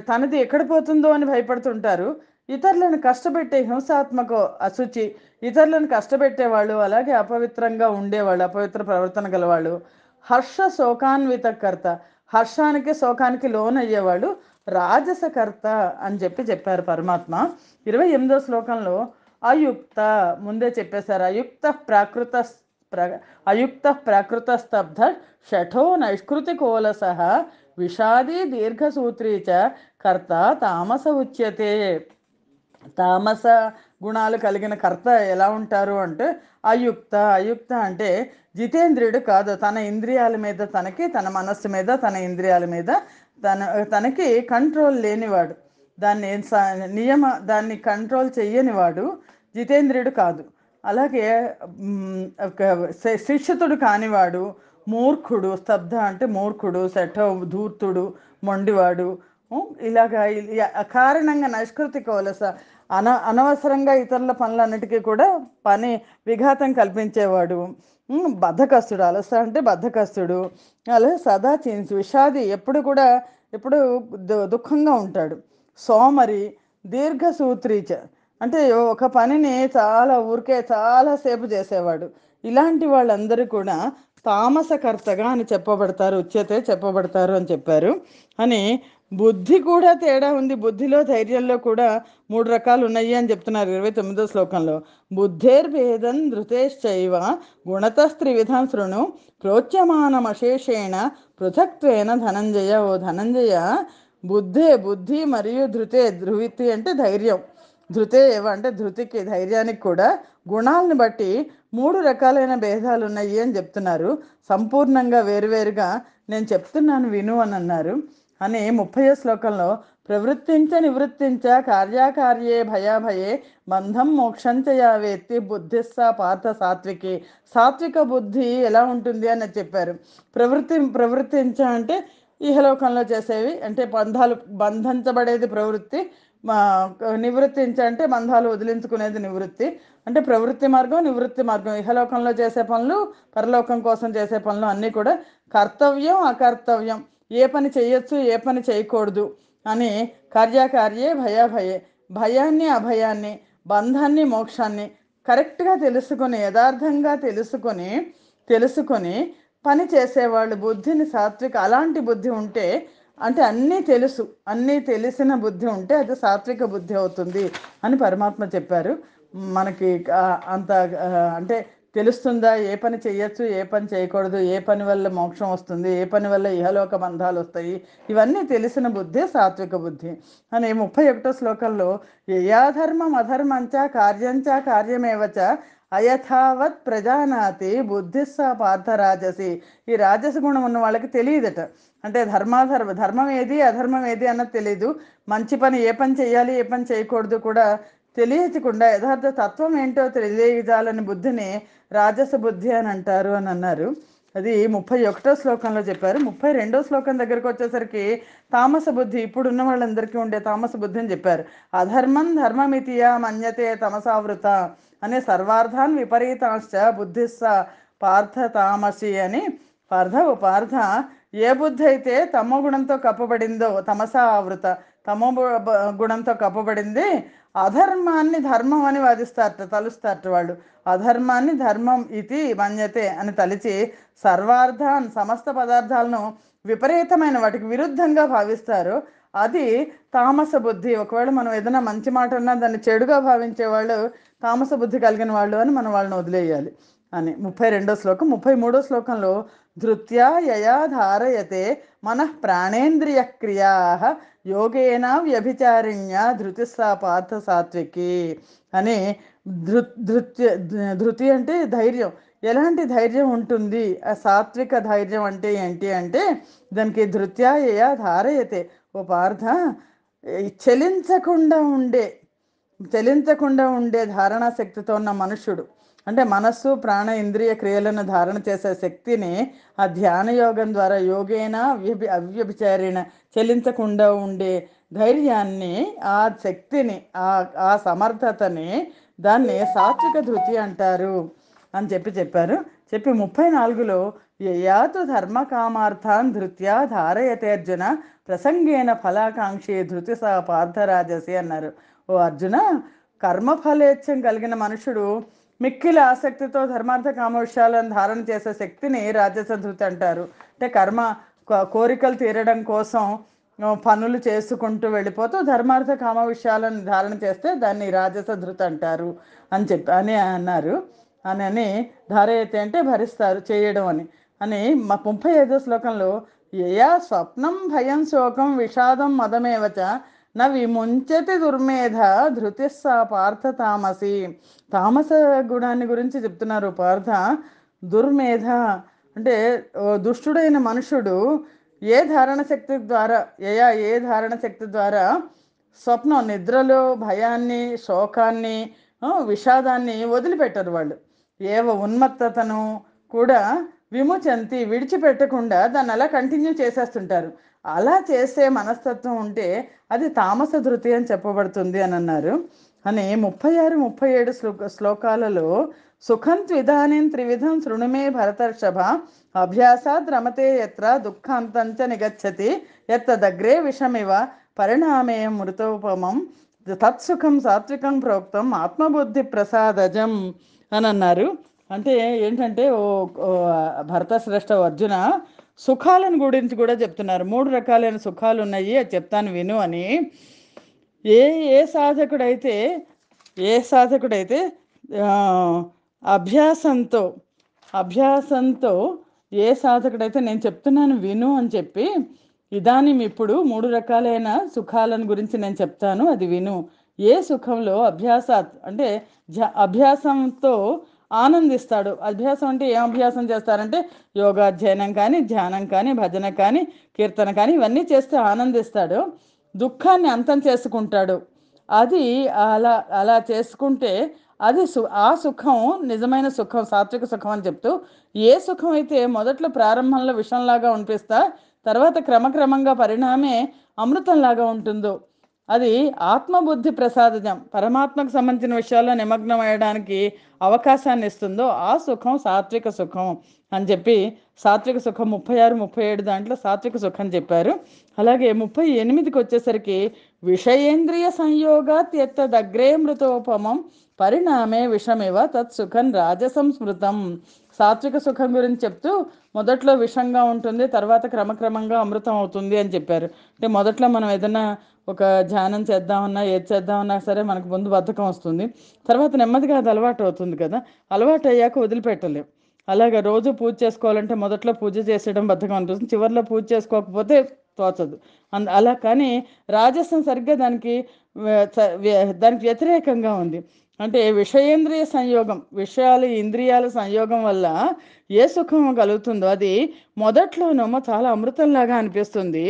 తనది ఎక్కడ పోతుందో అని భయపడుతుంటారు, ఇతరులను కష్టపెట్టే హింసాత్మక అశుచి, ఇతరులను కష్టపెట్టేవాళ్ళు, అలాగే అపవిత్రంగా ఉండేవాళ్ళు, అపవిత్ర ప్రవర్తన గలవాళ్ళు, హర్ష శోకాన్విత కర్త, హర్షానికి శోకానికి లోనయ్యేవాడు రాజసకర్త అని చెప్పారు పరమాత్మ. 28వ శ్లోకంలో అయుక్త, ముందే చెప్పేశారు, అయుక్త ప్రాకృత స్తబ్ధ షఠో నైష్కృతికోలస విషాదీ దీర్ఘసూత్రీ చ కర్త తామస ఉచ్యతే. తామస గుణాలు కలిగిన కర్త ఎలా ఉంటారు అంటే అయుక్త అంటే జితేంద్రియుడు కాదు, తన ఇంద్రియాల మీద తన మనస్సు మీద తన ఇంద్రియాల మీద తనకి కంట్రోల్ లేనివాడు, దాన్ని కంట్రోల్ చెయ్యనివాడు జితేంద్రియుడు కాదు. అలాగే శిక్షితుడు కానివాడు, మూర్ఖుడు, స్తబ్ధ అంటే మూర్ఖుడు, శఠ ధూర్తుడు, మొండివాడు, ఇలాగా అకారణంగా నైష్కృతిక వలస, అనవసరంగా ఇతరుల పనులన్నిటికీ కూడా పని విఘాతం కల్పించేవాడు, బద్ధకస్తుడు, అలస అంటే బద్ధకస్తుడు, అలాగే సదా విషాది, ఎప్పుడు కూడా ఎప్పుడు దుఃఖంగా ఉంటాడు, సోమరి, దీర్ఘసూత్రీచ అంటే ఒక పనిని చాలా ఊరికే చాలాసేపు చేసేవాడు. ఇలాంటి వాళ్ళందరూ కూడా తామసకర్తగా అని చెప్పబడతారు, ఉచ్యతే చెప్పబడతారు అని చెప్పారు. అని బుద్ధి కూడా తేడా ఉంది, బుద్ధిలో ధైర్యంలో కూడా మూడు రకాలు ఉన్నాయి అని చెప్తున్నారు 29వ శ్లోకంలో. బుద్ధేర్భేదం ధృతేశ్చైవ గుణతస్త్రివిధం శృణు ప్రోచ్యమానమశేషేణ పృథక్త్వేన ధనంజయ. ఓ ధనంజయ, బుద్ధి మరియు ధృతే, ధృతి అంటే ధైర్యం, ధృతే ఏవ అంటే ధృతికి ధైర్యానికి కూడా గుణాలను బట్టి మూడు రకాలైన భేదాలు ఉన్నాయి అని చెప్తున్నారు. సంపూర్ణంగా వేరువేరుగా నేను చెప్తున్నాను విను అని అన్నారు. అని 30వ శ్లోకంలో ప్రవృత్తించ నివృత్తించ కార్యాకార్యే భయాభయే బంధం మోక్షంచ యావేత్తి బుద్ధిస్స పార్థ సాత్వికి. సాత్విక బుద్ధి ఎలా ఉంటుంది అని చెప్పారు. ప్రవృత్తించ అంటే ఇహలోకంలో చేసేవి, అంటే బంధించబడేది ప్రవృత్తి, నివృత్తించ అంటే బంధాలు వదిలించుకునేది నివృత్తి. అంటే ప్రవృత్తి మార్గం, నివృత్తి మార్గం, ఇహలోకంలో చేసే పనులు, పరలోకం కోసం చేసే పనులు అన్నీ కూడా కర్తవ్యం అకర్తవ్యం, ఏ పని చేయొచ్చు ఏ పని చేయకూడదు అని. కార్యాకార్యే భయాభయే, భయాన్ని అభయాన్ని, బంధాన్ని మోక్షాన్ని కరెక్ట్గా తెలుసుకొని, యథార్థంగా తెలుసుకొని పని చేసేవాళ్ళు బుద్ధిని సాత్విక, అలాంటి బుద్ధి ఉంటే, అంటే అన్నీ తెలిసిన బుద్ధి ఉంటే అది సాత్విక బుద్ధి అవుతుంది అని పరమాత్మ చెప్పారు. మనకి అంత అంటే తెలుస్తుందా, ఏ పని చేయొచ్చు ఏ పని చేయకూడదు, ఏ పని వల్ల మోక్షం వస్తుంది, ఏ పని వల్ల ఇహలోక బంధాలు వస్తాయి, ఇవన్నీ తెలిసిన బుద్ధి సాత్విక బుద్ధి అని 31వ శ్లోకంలో యయాధర్మం అధర్మంచ కార్యంచ కార్యమేవచ అయథావత్ ప్రజానాతి బుద్ధిస్స పార్థ రాజసి. ఈ రాజస గుణం ఉన్న వాళ్ళకి తెలియదట, అంటే ధర్మం ఏది అధర్మం ఏది అన్నది తెలియదు, మంచి పని ఏ పని చేయాలి ఏ పని చేయకూడదు కూడా తెలియకుండా యథార్థ తత్వం ఏంటో తెలియజాలని బుద్ధిని రాజస బుద్ధి అని అంటారు అని అన్నారు. అది 31వ శ్లోకంలో చెప్పారు. 32వ శ్లోకం దగ్గరకు వచ్చేసరికి తామస బుద్ధి, ఇప్పుడున్న వాళ్ళందరికీ ఉండే తామస బుద్ధి అని చెప్పారు. అధర్మం ధర్మమితియా మన్యతే తమసావృత అనే సర్వార్థాన్ విపరీతాంశ్చ బుద్ధిస్స పార్థ తామసి అని. పార్థ, ఏ బుద్ధి అయితే తమో గుణంతో కప్పబడిందో, తమసా ఆవృత, తమో గుణంతో కప్పబడింది, అధర్మాన్ని ధర్మం అని తలుస్తారట వాళ్ళు. అధర్మాన్ని ధర్మం ఇది మన్యతే అని తలిచి సర్వార్థాన్ సమస్త పదార్థాలను విపరీతమైన వాటికి విరుద్ధంగా భావిస్తారు, అది తామస బుద్ధి. ఒకవేళ మనం ఏదైనా మంచి మాట అన్నా దాన్ని చెడుగా భావించేవాళ్ళు తామస బుద్ధి కలిగిన వాళ్ళు అని మనం వాళ్ళని వదిలేయాలి అని. 32వ శ్లోకం. 33వ శ్లోకంలో ధృత్యా యయా ధారయతే మనః ప్రాణేంద్రియ క్రియా యోగేన వ్యభిచారిణ్య ధృతిస్సా పార్థ సాత్వికి అని. ధృతి అంటే ధైర్యం, ఎలాంటి ధైర్యం ఉంటుంది, ఆ సాత్విక ధైర్యం అంటే ఏంటి అంటే దానికి ధృత్యా యయా ధారయతే, ఓ పార్థ, చలించకుండా ఉండే ధారణా శక్తితో ఉన్న మనుష్యుడు, అంటే మనస్సు ప్రాణ ఇంద్రియ క్రియలను ధారణ చేసే శక్తిని ఆ ధ్యాన యోగం ద్వారా యోగేన అవ్యభిచారిణ చెలించకుండా ఉండే ధైర్యాన్ని, ఆ శక్తిని, ఆ సమర్థతని, దాన్ని సాత్విక ధృతి అంటారు అని చెప్పారు. 34లో యయాతు ధర్మకామార్థాన్ ధృత్యా ధారయతే అర్జున ప్రసంగేన ఫలాకాంక్షి ధృతి సా పార్థరాజసి అన్నారు. ఓ అర్జున, కర్మఫలేచ్ఛం కలిగిన మనుషుడు మిక్కిలి ఆసక్తితో ధర్మార్థ కామ విషయాలను ధారణ చేసే శక్తిని రాజస ధృతి అంటారు. అంటే కోరికలు తీరడం కోసం పనులు చేసుకుంటూ వెళ్ళిపోతూ ధర్మార్థ కామ విషయాలను ధారణ చేస్తే దాన్ని రాజస ధృతి అంటారు అని అన్నారు. అని ధారయతే అంటే భరిస్తారు, చేయడం అని 35వ శ్లోకంలో యయా స్వప్నం భయం శోకం విషాదం మదమేవచ న విముంచతి దుర్మేధ ధృతిస్సా పార్థ తామసి. తామస గుణాన్ని గురించి చెప్తున్నారు. పార్థ, దుర్మేధ అంటే దుష్టుడైన మనుషుడు ఏ ధారణ శక్తి ద్వారా స్వప్నం, నిద్రలో భయాన్ని, శోకాన్ని, విషాదాన్ని వదిలిపెట్టరు వాళ్ళు. ఉన్మత్తతను కూడా విముచంతి విడిచిపెట్టకుండా దాన్ని అలా కంటిన్యూ చేసేస్తుంటారు. అలా చేసే మనస్తత్వం ఉంటే అది తామస ధృతి అని చెప్పబడుతుంది అని అన్నారు. అని 36, 37 శ్లోకాలలో సుఖం త్విధానిం త్రివిధం శృణుమే భరతర్షభ అభ్యాసాద్ రమతే యత్ర దుఃఖాంతంచ నిగచ్చతి యత్తదగ్రే విషమివ పరిణామే మృతోపమం తత్సుఖం సాత్వికం ప్రోక్తం ఆత్మబుద్ధి ప్రసాదజం అని అన్నారు. అంటే ఏంటంటే భరత శ్రేష్ఠ అర్జున సుఖాలను గురించి కూడా చెప్తున్నారు. 3 రకాలైన సుఖాలు ఉన్నాయి, అది చెప్తాను విను అని. ఏ ఏ సాధకుడైతే ఏ సాధకుడైతే అభ్యాసంతో అభ్యాసంతో ఏ సాధకుడైతే నేను చెప్తున్నాను విను అని చెప్పి ఇదానిం ఇప్పుడు 3 రకాలైన సుఖాలను గురించి నేను చెప్తాను, అది విను. ఏ సుఖంలో అభ్యాసాత్ అంటే అభ్యాసంతో ఆనందిస్తాడు. అభ్యాసం అంటే ఏం అభ్యాసం చేస్తారంటే యోగాధ్యయనం కానీ, ధ్యానం కానీ, భజన కానీ, కీర్తన కానీ ఇవన్నీ చేస్తే ఆనందిస్తాడు. దుఃఖాన్ని అంతం చేసుకుంటాడు. అది అలా అలా చేసుకుంటే అది ఆ సుఖం నిజమైన సుఖం, సాత్విక సుఖం అని చెప్తూ, ఏ సుఖం అయితే మొదట్లో ప్రారంభంలో విషంలాగా అనిపిస్తా తర్వాత క్రమక్రమంగా పరిణామే అమృతంలాగా ఉంటుందో అది ఆత్మబుద్ధి ప్రసాదజం, పరమాత్మకు సంబంధించిన విషయాల్లో నిమగ్నం అయ్యడానికి అవకాశాన్ని ఇస్తుందో ఆ సుఖం సాత్విక సుఖం అని చెప్పి సాత్విక సుఖం 36, 37 దాంట్లో సాత్విక సుఖం చెప్పారు. అలాగే 38కి వచ్చేసరికి విషయేంద్రియ సంయోగాత్ యత్తదగ్రే మృతోపమం పరిణామే విషమివ తత్సుఖం రాజసంస్మృతం. సాత్విక సుఖం గురించి చెప్తూ మొదట్లో విషంగా ఉంటుంది, తర్వాత క్రమక్రమంగా అమృతం అవుతుంది అని చెప్పారు. అంటే మొదట్లో మనం ఏదైనా ఒక ధ్యానం చేద్దామన్నా ఏది చేద్దామన్నా సరే మనకు ముందు బద్ధకం వస్తుంది, తర్వాత నెమ్మదిగా అది అలవాటు అవుతుంది కదా. అలవాటు అయ్యాక వదిలిపెట్టలేం. అలాగే రోజు పూజ చేసుకోవాలంటే మొదట్లో పూజ చేసేయడం బద్ధకం అనిపిస్తుంది, చివరిలో పూజ చేసుకోకపోతే తోచదు. అలా కానీ రాజసం సరిగ్గా దానికి వ్యతిరేకంగా ఉంది. అంటే విషయేంద్రియ సంయోగం, విషయాలు ఇంద్రియాల సంయోగం వల్ల ఏ సుఖం కలుగుతుందో అది మొదట్లోనేమో చాలా అమృతంలాగా అనిపిస్తుంది,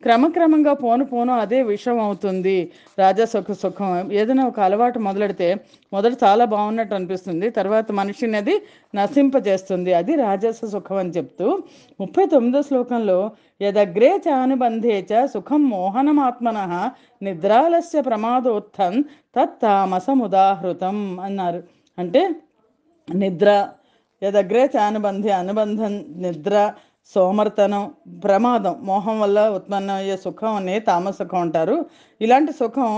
క్రమక్రమంగా పోను పోను అదే విషం అవుతుంది. సుఖం ఏదైనా ఒక అలవాటు మొదలెడితే మొదట చాలా బాగున్నట్టు అనిపిస్తుంది, తర్వాత మనిషిని అది నశింపజేస్తుంది, అది రాజస సుఖం అని చెప్తూ 39వ శ్లోకంలో యదగ్రే చానుబంధే చ సుఖం మోహనమాత్మన నిద్రాలస్య ప్రమాదోత్థం తత్తామసముదాహృతం అన్నారు. అంటే నిద్ర, యదగ్రే అనుబంధం, నిద్ర, సోమర్తనం, ప్రమాదం, మోహం వల్ల ఉత్పన్నమయ్యే సుఖం అనే తామసుఖం అంటారు. ఇలాంటి సుఖం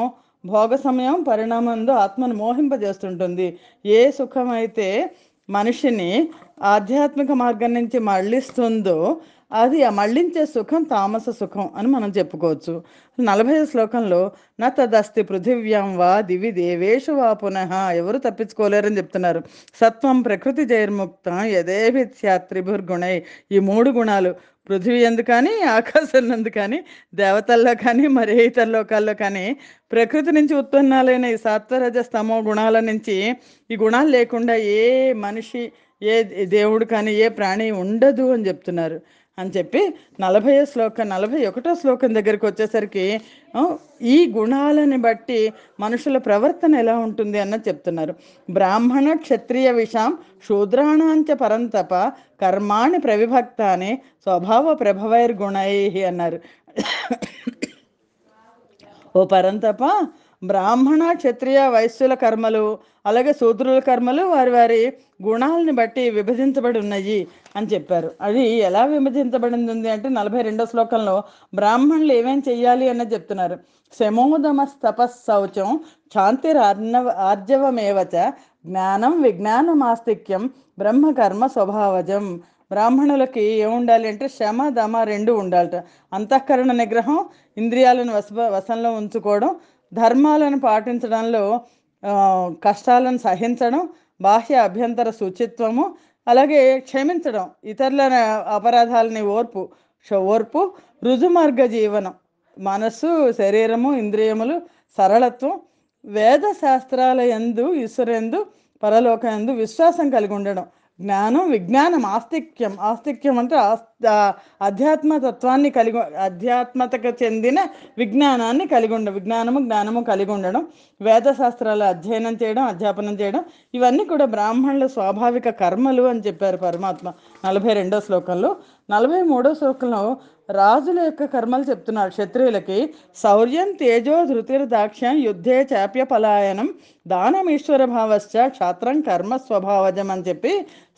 భోగ సమయం పరిణామంలో ఆత్మను మోహింపజేస్తుంటుంది. ఏ సుఖం అయితే మనిషిని ఆధ్యాత్మిక మార్గం నుంచి మళ్ళిస్తుందో అది ఆ మళ్ళించే సుఖం తామస సుఖం అని మనం చెప్పుకోవచ్చు. 40వ శ్లోకంలో నా తదస్తి పృథివ్యాం వా దివి దేవేషు వా పునః, ఎవరు తప్పించుకోలేరని చెప్తున్నారు. సత్వం ప్రకృతి జైర్ముక్తం యదేవి త్రిభుర్గుణై, ఈ 3 గుణాలు పృథివీ ఎందు కానీ, ఆకాశం నందు కానీ, దేవతల్లో కానీ, మరి ఇతర లోకాల్లో కానీ ప్రకృతి నుంచి ఉత్పన్నాలైన ఈ సత్వరజ స్తమో గుణాల నుంచి ఈ గుణాలు లేకుండా ఏ మనిషి, ఏ దేవుడు కానీ, ఏ ప్రాణి ఉండదు అని చెప్తున్నారు. అని చెప్పి 41వ శ్లోకం దగ్గరికి వచ్చేసరికి ఈ గుణాలని బట్టి మనుషుల ప్రవర్తన ఎలా ఉంటుంది అన్నది చెప్తున్నారు. బ్రాహ్మణ క్షత్రియ విషాం శూద్రాణాంచ పరంతప కర్మాణి ప్రవిభక్తాని స్వభావ ప్రభవైర్గుణై అన్నారు. ఓ పరంతప, బ్రాహ్మణ క్షత్రియ వైశ్యుల కర్మలు అలాగే శూద్రుల కర్మలు వారి వారి గుణాలని బట్టి విభజించబడి ఉన్నాయి అని చెప్పారు. అది ఎలా విభజించబడింది అంటే 42వ శ్లోకంలో బ్రాహ్మణులు ఏమేం చెయ్యాలి అన్నది చెప్తున్నారు. శమోదమస్తపస్సౌచం ఆర్జవమేవచ జ్ఞానం విజ్ఞానమాస్తిక్యం బ్రహ్మకర్మ స్వభావజం. బ్రాహ్మణులకి ఏముండాలి అంటే శమ దమ 2 ఉండాలట. అంతఃకరణ నిగ్రహం, ఇంద్రియాలను వశంలో ఉంచుకోవడం, ధర్మాలను పాటించడంలో కష్టాలను సహించడం, బాహ్య అభ్యంతర శుచిత్వము, అలాగే క్షమించడం, ఇతరుల అపరాధాలని ఓర్పు, రుజుమార్గ జీవనం, మనస్సు, శరీరము, ఇంద్రియములు, సరళత్వం, వేద శాస్త్రాల యందు, ఈశ్వరందు, పరలోకం యందు విశ్వాసం కలిగి ఉండడం, జ్ఞానం, విజ్ఞానం, ఆస్తిక్యం. ఆస్తిక్యం అంటే అధ్యాత్మతత్వాన్ని కలిగి, అధ్యాత్మతకు చెందిన విజ్ఞానాన్ని కలిగి ఉండడం, విజ్ఞానము జ్ఞానము కలిగి ఉండడం, వేదశాస్త్రాలు అధ్యయనం చేయడం, అధ్యాపనం చేయడం, ఇవన్నీ కూడా బ్రాహ్మణుల స్వాభావిక కర్మలు అని చెప్పారు పరమాత్మ 42వ శ్లోకంలో. 43వ శ్లోకంలో రాజుల యొక్క కర్మలు చెప్తున్నారు. క్షత్రియులకి శౌర్యం తేజో ధృతిర్ దాక్ష్యం యుద్ధే చాప్య పలాయనం దానం ఈశ్వర భావశ్చ క్షాత్రం కర్మ స్వభావజం అని చెప్పి,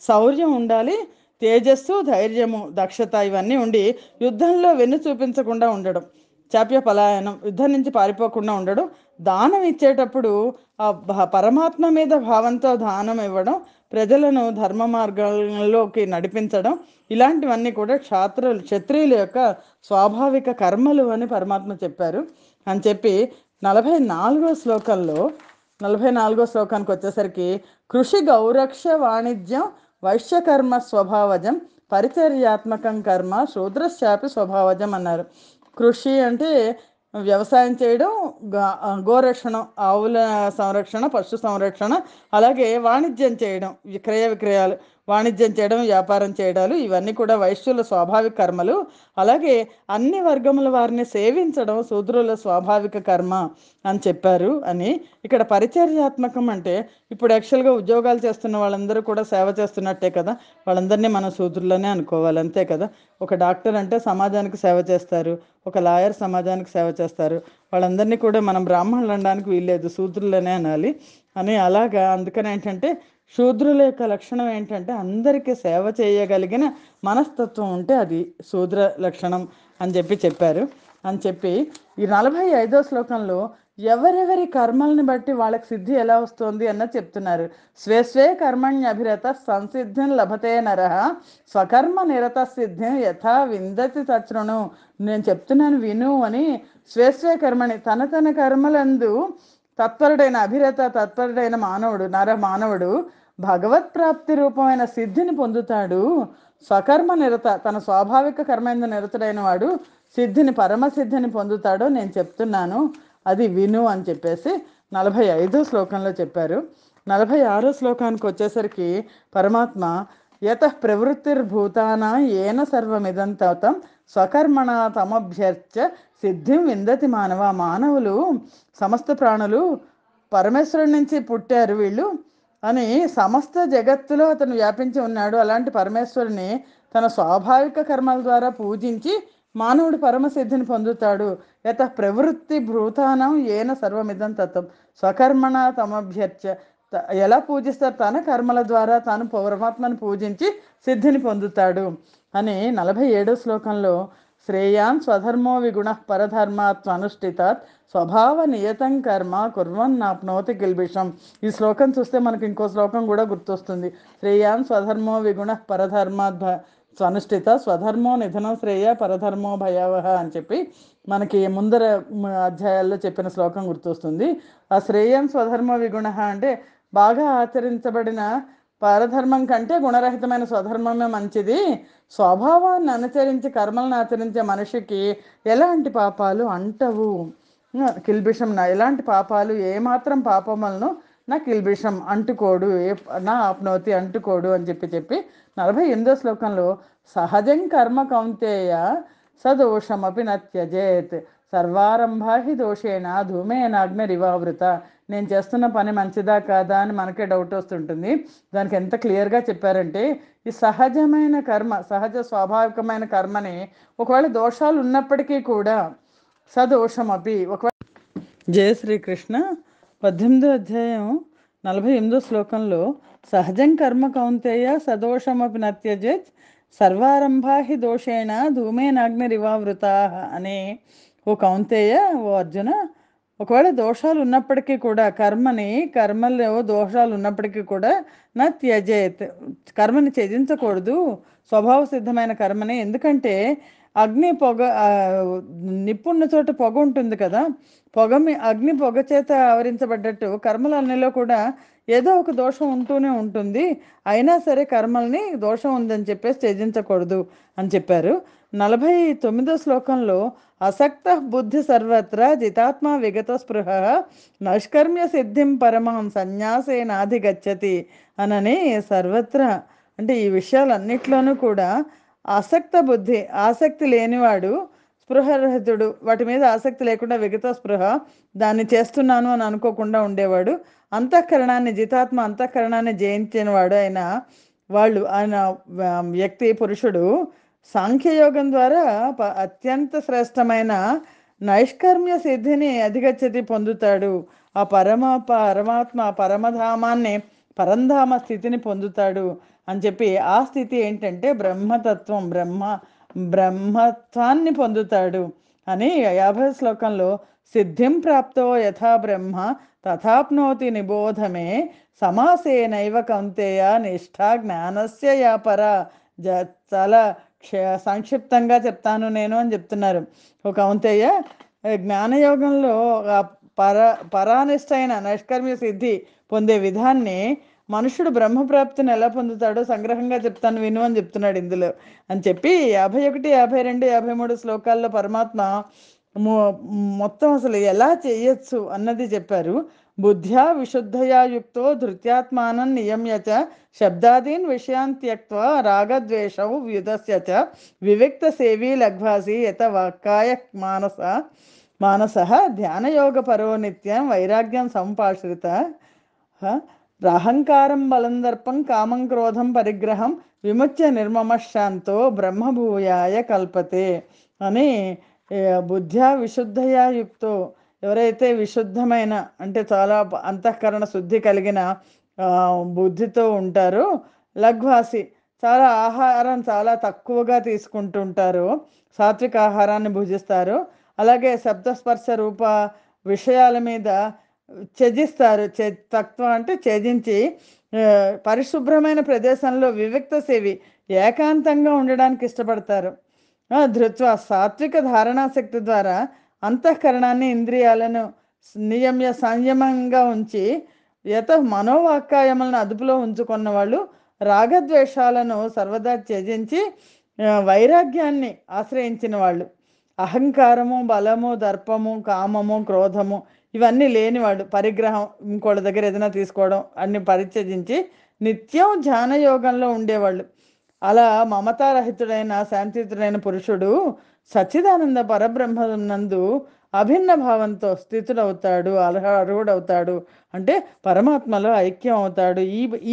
శౌర్యం ఉండాలి, తేజస్సు, ధైర్యము, దక్షత ఇవన్నీ ఉండి యుద్ధంలో వెన్ను చూపించకుండా ఉండడం, చాప్య పలాయనం యుద్ధం నుంచి పారిపోకుండా ఉండడం, దానం ఇచ్చేటప్పుడు పరమాత్మ మీద భావంతో దానం ఇవ్వడం, ప్రజలను ధర్మ మార్గంలోకి నడిపించడం, ఇలాంటివన్నీ కూడా క్షత్రియుల యొక్క స్వాభావిక కర్మలు అని పరమాత్మ చెప్పారు అని చెప్పి 44వ శ్లోకంలో 44వ శ్లోకానికి వచ్చేసరికి కృషి గౌరక్ష వాణిజ్యం వైశ్యకర్మ స్వభావజం పరిచర్యాత్మకం కర్మ శూద్రశ్చాపి స్వభావజం అన్నారు. కృషి అంటే వ్యవసాయం చేయడం, గోరక్షణం ఆవుల సంరక్షణ, పశు సంరక్షణ, అలాగే వాణిజ్యం చేయడం, విక్రయాలు, వాణిజ్యం చేయడం, వ్యాపారం చేయడాలు, ఇవన్నీ కూడా వైశ్యుల స్వాభావిక కర్మలు. అలాగే అన్ని వర్గముల వారిని సేవించడం శూద్రుల స్వాభావిక కర్మ అని చెప్పారు అని. ఇక్కడ పరిచర్యాత్మకం అంటే ఇప్పుడు యాక్చువల్గా ఉద్యోగాలు చేస్తున్న వాళ్ళందరూ కూడా సేవ చేస్తున్నట్టే కదా, వాళ్ళందరినీ మనం శూద్రులనే అనుకోవాలి, అంతే కదా. ఒక డాక్టర్ అంటే సమాజానికి సేవ చేస్తారు, ఒక లాయర్ సమాజానికి సేవ చేస్తారు, వాళ్ళందరినీ కూడా మనం బ్రాహ్మణులు అనడానికి వీల్లేదు, శూద్రులనే అనాలి అని. అలాగా అందుకని ఏంటంటే శూద్రుల యొక్క లక్షణం ఏంటంటే అందరికీ సేవ చేయగలిగిన మనస్తత్వం ఉంటే అది శూద్ర లక్షణం అని చెప్పారు అని చెప్పి ఈ 45వ శ్లోకంలో ఎవరెవరి కర్మల్ని బట్టి వాళ్ళకి సిద్ధి ఎలా వస్తుంది అన్నది చెప్తున్నారు. స్వే స్వే కర్మణ్యభిరత సంసిద్ధిం లభతే నరః స్వకర్మ నిరత సిద్ధిం యథా విందతి తచ్ఛృణు. నేను చెప్తున్నాను విను అని. స్వే స్వే కర్మణి, తన కర్మలందు తత్పరుడైన తత్పరుడైన మానవుడు భగవత్ ప్రాప్తి రూపమైన సిద్ధిని పొందుతాడు. స్వకర్మ నిరత, తన స్వాభావిక కర్మేందు నిరతుడైన వాడు సిద్ధిని, పరమసిద్ధిని పొందుతాడో నేను చెప్తున్నాను, అది విను అని చెప్పేసి 45వ శ్లోకంలో చెప్పారు. 46వ శ్లోకానికి వచ్చేసరికి పరమాత్మ యతః ప్రవృత్తిర్భూతానా ఏన సర్వమిదం తతం స్వకర్మణ తమభ్యర్చ సిద్ధిం విందతి మానవ. మానవులు, సమస్త ప్రాణులు పరమేశ్వరుడి నుంచి పుట్టారు వీళ్ళు అని, సమస్త జగత్తులో అతను వ్యాపించి ఉన్నాడు. అలాంటి పరమేశ్వరుని తన స్వాభావిక కర్మల ద్వారా పూజించి మానవుడు పరమసిద్ధిని పొందుతాడు. యత ప్రవృత్తి భూతానం ఏన సర్వమిదం తత్వం స్వకర్మణ తమభ్యర్చ. ఎలా పూజిస్తారు? తన కర్మల ద్వారా తాను పరమాత్మను పూజించి సిద్ధిని పొందుతాడు అని. 47వ శ్లోకంలో శ్రేయాన్ స్వధర్మో విగుణ పరధర్మాత్ అనుష్ఠితాత్ స్వభావ నియతం కర్మ కుర్వన్నాప్నోతి కిల్బిషం. ఈ శ్లోకం చూస్తే మనకి ఇంకో శ్లోకం కూడా గుర్తొస్తుంది. శ్రేయాన్ స్వధర్మో విగుణ పరధర్మాత్ స్వనుష్ఠిత స్వధర్మో నిధనం శ్రేయ పరధర్మో భయావహ అని చెప్పి మనకి ముందర అధ్యాయాల్లో చెప్పిన శ్లోకం గుర్తొస్తుంది. ఆ శ్రేయం స్వధర్మ విగుణ అంటే బాగా ఆచరించబడిన పరధర్మం కంటే గుణరహితమైన స్వధర్మమే మంచిది. స్వభావాన్ని అనుసరించి కర్మలను ఆచరించే మనిషికి ఎలాంటి పాపాలు అంటవు, కిల్బిషం నా ఎలాంటి పాపాలు, ఏమాత్రం పాపములను నా కిల్బిషం అంటుకోడు, నా ఆప్నోతి అంటుకోడు అని చెప్పి 48వ శ్లోకంలో సహజం కర్మ కౌంతేయ సదోషమపి నత్యజేత్ సర్వారంభా హి దోషేణ ధూమేనాగ్నిరివావృత. నేను చేస్తున్న పని మంచిదా కాదా అని మనకే డౌట్ వస్తుంటుంది. దానికి ఎంత క్లియర్గా చెప్పారంటే ఈ సహజమైన కర్మ, సహజ స్వాభావికమైన కర్మని ఒకవేళ దోషాలు ఉన్నప్పటికీ కూడా సదోషమపి, ఒకవేళ జయ శ్రీకృష్ణ 18వ అధ్యాయం 48వ శ్లోకంలో సహజం కర్మ కౌంతేయ సదోషమపి నత్యజేత్ సర్వారంభా హి దోషేణ ధూమేనాగ్నిరివావృతా అని. ఓ కౌంతేయ, ఓ అర్జున, ఒకవేళ దోషాలు ఉన్నప్పటికీ కూడా కర్మలో దోషాలు ఉన్నప్పటికీ కూడా నా త్యజేత్, కర్మని త్యజించకూడదు, స్వభావ సిద్ధమైన కర్మని. ఎందుకంటే నిప్పున్న చోట పొగ ఉంటుంది కదా, అగ్ని పొగ చేత ఆవరించబడ్డట్టు కర్మలన్నిలో కూడా ఏదో ఒక దోషం ఉంటూనే ఉంటుంది. అయినా సరే కర్మల్ని దోషం ఉందని చెప్పేసి త్యజించకూడదు అని చెప్పారు. 49వ శ్లోకంలో అసక్త బుద్ధి సర్వత్ర జితాత్మ విగత స్పృహ నైష్కర్మ్య సిద్ధిం పరమాం సన్యాసేనాధిగచ్చతి అనని. సర్వత్ర అంటే ఈ విషయాలన్నిట్లోనూ కూడా ఆసక్త బుద్ధి, ఆసక్తి లేనివాడు స్పృహరహితుడు, వాటి మీద ఆసక్తి లేకుండా విగత స్పృహ, దాన్ని చేస్తున్నాను అని అనుకోకుండా ఉండేవాడు, అంతఃకరణాన్ని జితాత్మ అంతఃకరణాన్ని జయించిన వాడు ఆయన వ్యక్తి పురుషుడు సాంఖ్యయోగం ద్వారా అత్యంత శ్రేష్టమైన నైష్కర్మ్య సిద్ధిని అధిగచ్చతి పొందుతాడు. ఆ పరమాత్మ పరమధామాన్ని, పరంధామ స్థితిని పొందుతాడు అని చెప్పి, ఆ స్థితి ఏంటంటే బ్రహ్మతత్వం, బ్రహ్మత్వాన్ని పొందుతాడు అని 50 శ్లోకంలో సిద్ధిం ప్రాప్తో యథా బ్రహ్మ తథాప్నోతి నిబోధమే సమాసేనైవ కౌంతేయ నిష్ఠా జ్ఞానస్య యాపర. చాలా సంక్షిప్తంగా చెప్తాను నేను అని చెప్తున్నారు ఒక కౌంతేయ. జ్ఞానయోగంలో పరానిష్ట అయిన నైష్కర్మ్య సిద్ధి పొందే విధాన్ని మనుషుడు బ్రహ్మప్రాప్తిని ఎలా పొందుతాడో సంగ్రహంగా చెప్తాను విను అని చెప్తున్నాడు ఇందులో అని చెప్పి 51, 52, 53 శ్లోకాల్లో పరమాత్మ మొత్తం అసలు ఎలా చేయొచ్చు అన్నది చెప్పారు. బుద్ధ్యా విశుద్ధయా యుక్తో ధృత్యాత్మానం నియమ్యచ శబ్దాదీన్ విషయాన్ త్యక్త్వా రాగద్వేషౌ వ్యుదస్య చ వివిక్త సేవీ లఘ్వాసి యత వాక్కాయ మానస ధ్యానయోగ పరో నిత్యం వైరాగ్యం సంపాశ్రిత అహంకారం బలందర్పం కామం క్రోధం పరిగ్రహం విముచ్య నిర్మమశాంతో బ్రహ్మభూయాయ కల్పతే అని. బుద్ధ్యా విశుద్ధయా యుక్తో, ఎవరైతే విశుద్ధమైన అంటే చాలా అంతఃకరణ శుద్ధి కలిగిన బుద్ధితో ఉంటారో, లఘ్వాసి చాలా ఆహారం చాలా తక్కువగా తీసుకుంటుంటారు, సాత్విక ఆహారాన్ని భుజిస్తారు, అలాగే శబ్దస్పర్శ రూప విషయాల మీద త్యజిస్తారు. తత్వం అంటే త్యజించి పరిశుభ్రమైన ప్రదేశంలో వివిక్త సేవి ఏకాంతంగా ఉండడానికి ఇష్టపడతారు. ధృత్వ సాత్విక ధారణాశక్తి ద్వారా అంతఃకరణాన్ని ఇంద్రియాలను సంయమంగా ఉంచి యత మనోవాక్కాయములను అదుపులో ఉంచుకున్న వాళ్ళు రాగద్వేషాలను సర్వదా త్యజించి వైరాగ్యాన్ని ఆశ్రయించిన వాళ్ళు, అహంకారము బలము దర్పము కామము క్రోధము ఇవన్నీ లేనివాడు, పరిగ్రహం ఇంకోళ్ళ దగ్గర ఏదైనా తీసుకోవడం అన్ని పరిత్యజించి నిత్యం ధ్యానయోగంలో ఉండేవాళ్ళు. అలా మమతారహితుడైన శాంతియుతుడైన పురుషుడు సచ్చిదానంద పరబ్రహ్మనందు అభిన్న భావంతో స్థితుడవుతాడు, అర్హుడవుతాడు, అంటే పరమాత్మలో ఐక్యం అవుతాడు.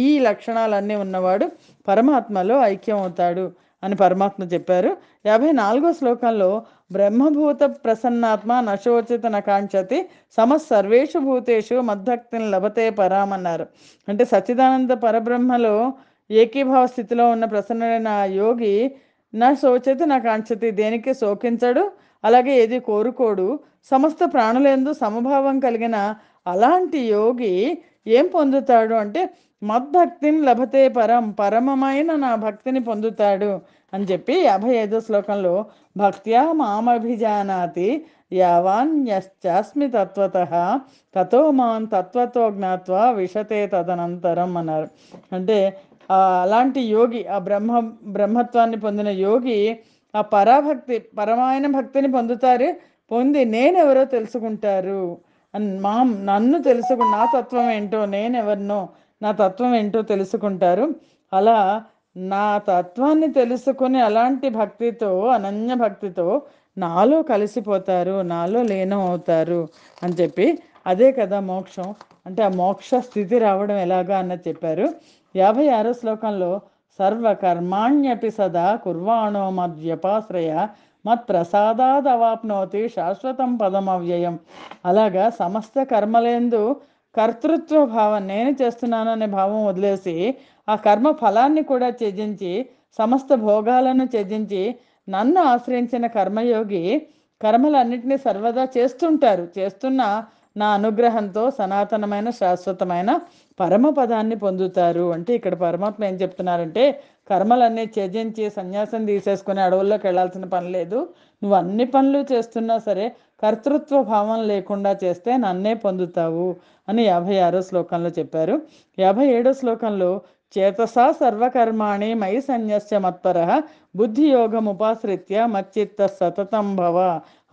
ఈ లక్షణాలన్నీ ఉన్నవాడు పరమాత్మలో ఐక్యం అవుతాడు అని పరమాత్మ చెప్పారు. 54వ శ్లోకంలో బ్రహ్మభూత ప్రసన్నాత్మ నశోచిత నకాంక్షతి సమస్సర్వేషు భూతేషు మద్భక్తిని లభతే పరామన్నారు. అంటే సచ్చిదానంద పరబ్రహ్మలో ఏకీభావ స్థితిలో ఉన్న ప్రసన్నుడైన ఆ యోగి నా శోచతి నా కాంక్షతి, దేనికి శోకించడు, అలాగే ఏది కోరుకోడు, సమస్త ప్రాణులందు సమభావం కలిగిన అలాంటి యోగి ఏం పొందుతాడు అంటే మద్భక్తిని లభతే పరమమైన నా భక్తిని పొందుతాడు అని చెప్పి 55వ శ్లోకంలో భక్త్యా మామభిజానాతి యావాన్యశ్చాస్మి తత్వతః తతో మాం తత్వతో జ్ఞాత్వా విశతే తదనంతరం అన్నారు. అంటే అలాంటి యోగి, ఆ బ్రహ్మత్వాన్ని పొందిన యోగి ఆ పరమైన భక్తిని పొంది నేనెవరో తెలుసుకుంటారు. నన్ను నా తత్వం ఏంటో, నేనెవరినో, నా తత్వం ఏంటో తెలుసుకుంటారు. అలా నా తత్వాన్ని తెలుసుకుని అలాంటి భక్తితో, అనన్య భక్తితో నాలో కలిసిపోతారు, నాలో లీనం అవుతారు అని చెప్పి, అదే కదా మోక్షం అంటే. ఆ మోక్ష స్థితి రావడం ఎలాగా అన్నది చెప్పారు. 56వ శ్లోకంలో సర్వకర్మాణ్యపి సదా కుర్వాణో మద్వ్యపాశ్రయ మత్ప్రసాదాదవాప్నోతి శాశ్వతం పదమవ్యయం. అలాగా సమస్త కర్మలేందు కర్తృత్వ భావం, నేను చేస్తున్నాను అనే భావం వదిలేసి ఆ కర్మ ఫలాన్ని కూడా త్యజించి సమస్త భోగాలను త్యజించి నన్ను ఆశ్రయించిన కర్మయోగి కర్మలన్నింటినీ సర్వదా చేస్తున్న నా అనుగ్రహంతో సనాతనమైన శాశ్వతమైన పరమపదాన్ని పొందుతారు. అంటే ఇక్కడ పరమాత్మ ఏం చెప్తున్నారంటే, కర్మలన్నీ త్యజించి సన్యాసం తీసేసుకుని అడవుల్లోకి వెళ్లాల్సిన పని లేదు, నువ్వు అన్ని పనులు చేస్తున్నా సరే కర్తృత్వ భావం లేకుండా చేస్తే నన్నే పొందుతావు అని 56వ శ్లోకంలో చెప్పారు. 57వ శ్లోకంలో చేతసా సర్వకర్మాణి మయి సన్యస్య మత్పరః బుద్ధియోగముపాశ్రిత్య మచ్చిత్త సతతం భవ.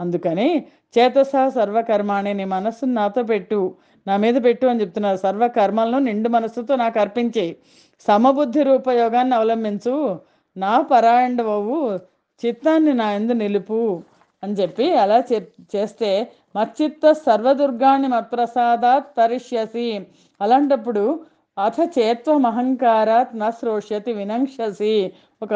అందుకని చేతసా సర్వకర్మాణి, నీ మనస్సును నాతో పెట్టు, నా మీద పెట్టు అని చెప్తున్నారు. సర్వ కర్మలను నిండు మనస్సుతో నాకు అర్పించి సమబుద్ధి రూపయోగాన్ని అవలంబించు, నా పరాయండవవు, చిత్తాన్ని నా యందు నిలుపు అని చెప్పి అలా చేస్తే మచ్చిత్త సర్వదుర్గాన్ని మత్ప్రసాదాత్ తరిష్యసి. అలాంటప్పుడు అథ చేత్వం అహంకారాత్ న శ్రోష్యతి వినంక్షసి. ఒక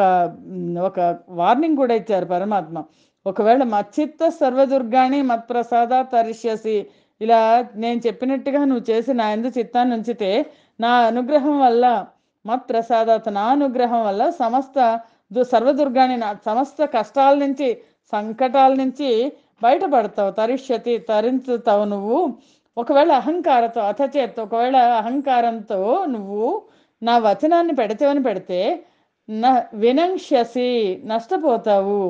ఒక వార్నింగ్ కూడా ఇచ్చారు పరమాత్మ. ఒకవేళ మచ్చిత్త సర్వదుర్గాన్ని మత్ప్రసాదాత్ తరిష్యసి, ఇలా నేను చెప్పినట్టుగా నువ్వు చేసి నా యందు చిత్తాన్ని ఉంచితే నా అనుగ్రహం వల్ల, మత్ప్రసాదాత్ నా అనుగ్రహం వల్ల సమస్త సర్వదుర్గాన్ని, నా సమస్త కష్టాల నుంచి సంకటాల నుంచి బయటపడతావు. తరిష్యతి తరించుతావు నువ్వు. ఒకవేళ అహంకారతో అథచేత్, ఒకవేళ అహంకారంతో నువ్వు నా వచనాన్ని పెడితే నా వినంక్షసి నష్టపోతావు,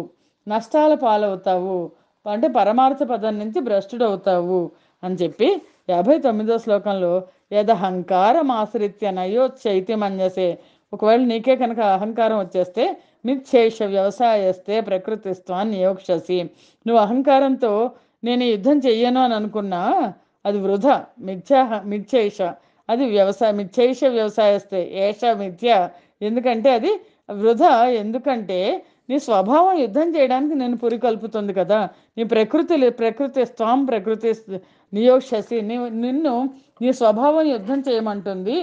నష్టాల పాలవుతావు, అంటే పరమార్థ పదం నుంచి భ్రష్టుడవుతావు అని చెప్పి 59వ శ్లోకంలో యదహంకారం ఆశ్రిత్య నయోచ్చైతి మన్యసే. ఒకవేళ నీకే కనుక అహంకారం వచ్చేస్తే మిథ్యేష వ్యవసాయస్తే ప్రకృతిస్త్వాన్ని నియోక్షసి. నువ్వు అహంకారంతో నేను యుద్ధం చెయ్యను అని అనుకున్నా అది వృధా. మిథ్యేష అది మిథ్యేష వ్యవసాయస్తే, ఏష మిథ్య. ఎందుకంటే అది వృధా. ఎందుకంటే నీ స్వభావం యుద్ధం చేయడానికి నేను పురికొల్పుతుంది కదా. నీ ప్రకృతి ప్రకృతి నియోక్షసి, నిన్ను నీ స్వభావం యుద్ధం చేయమంటుంది.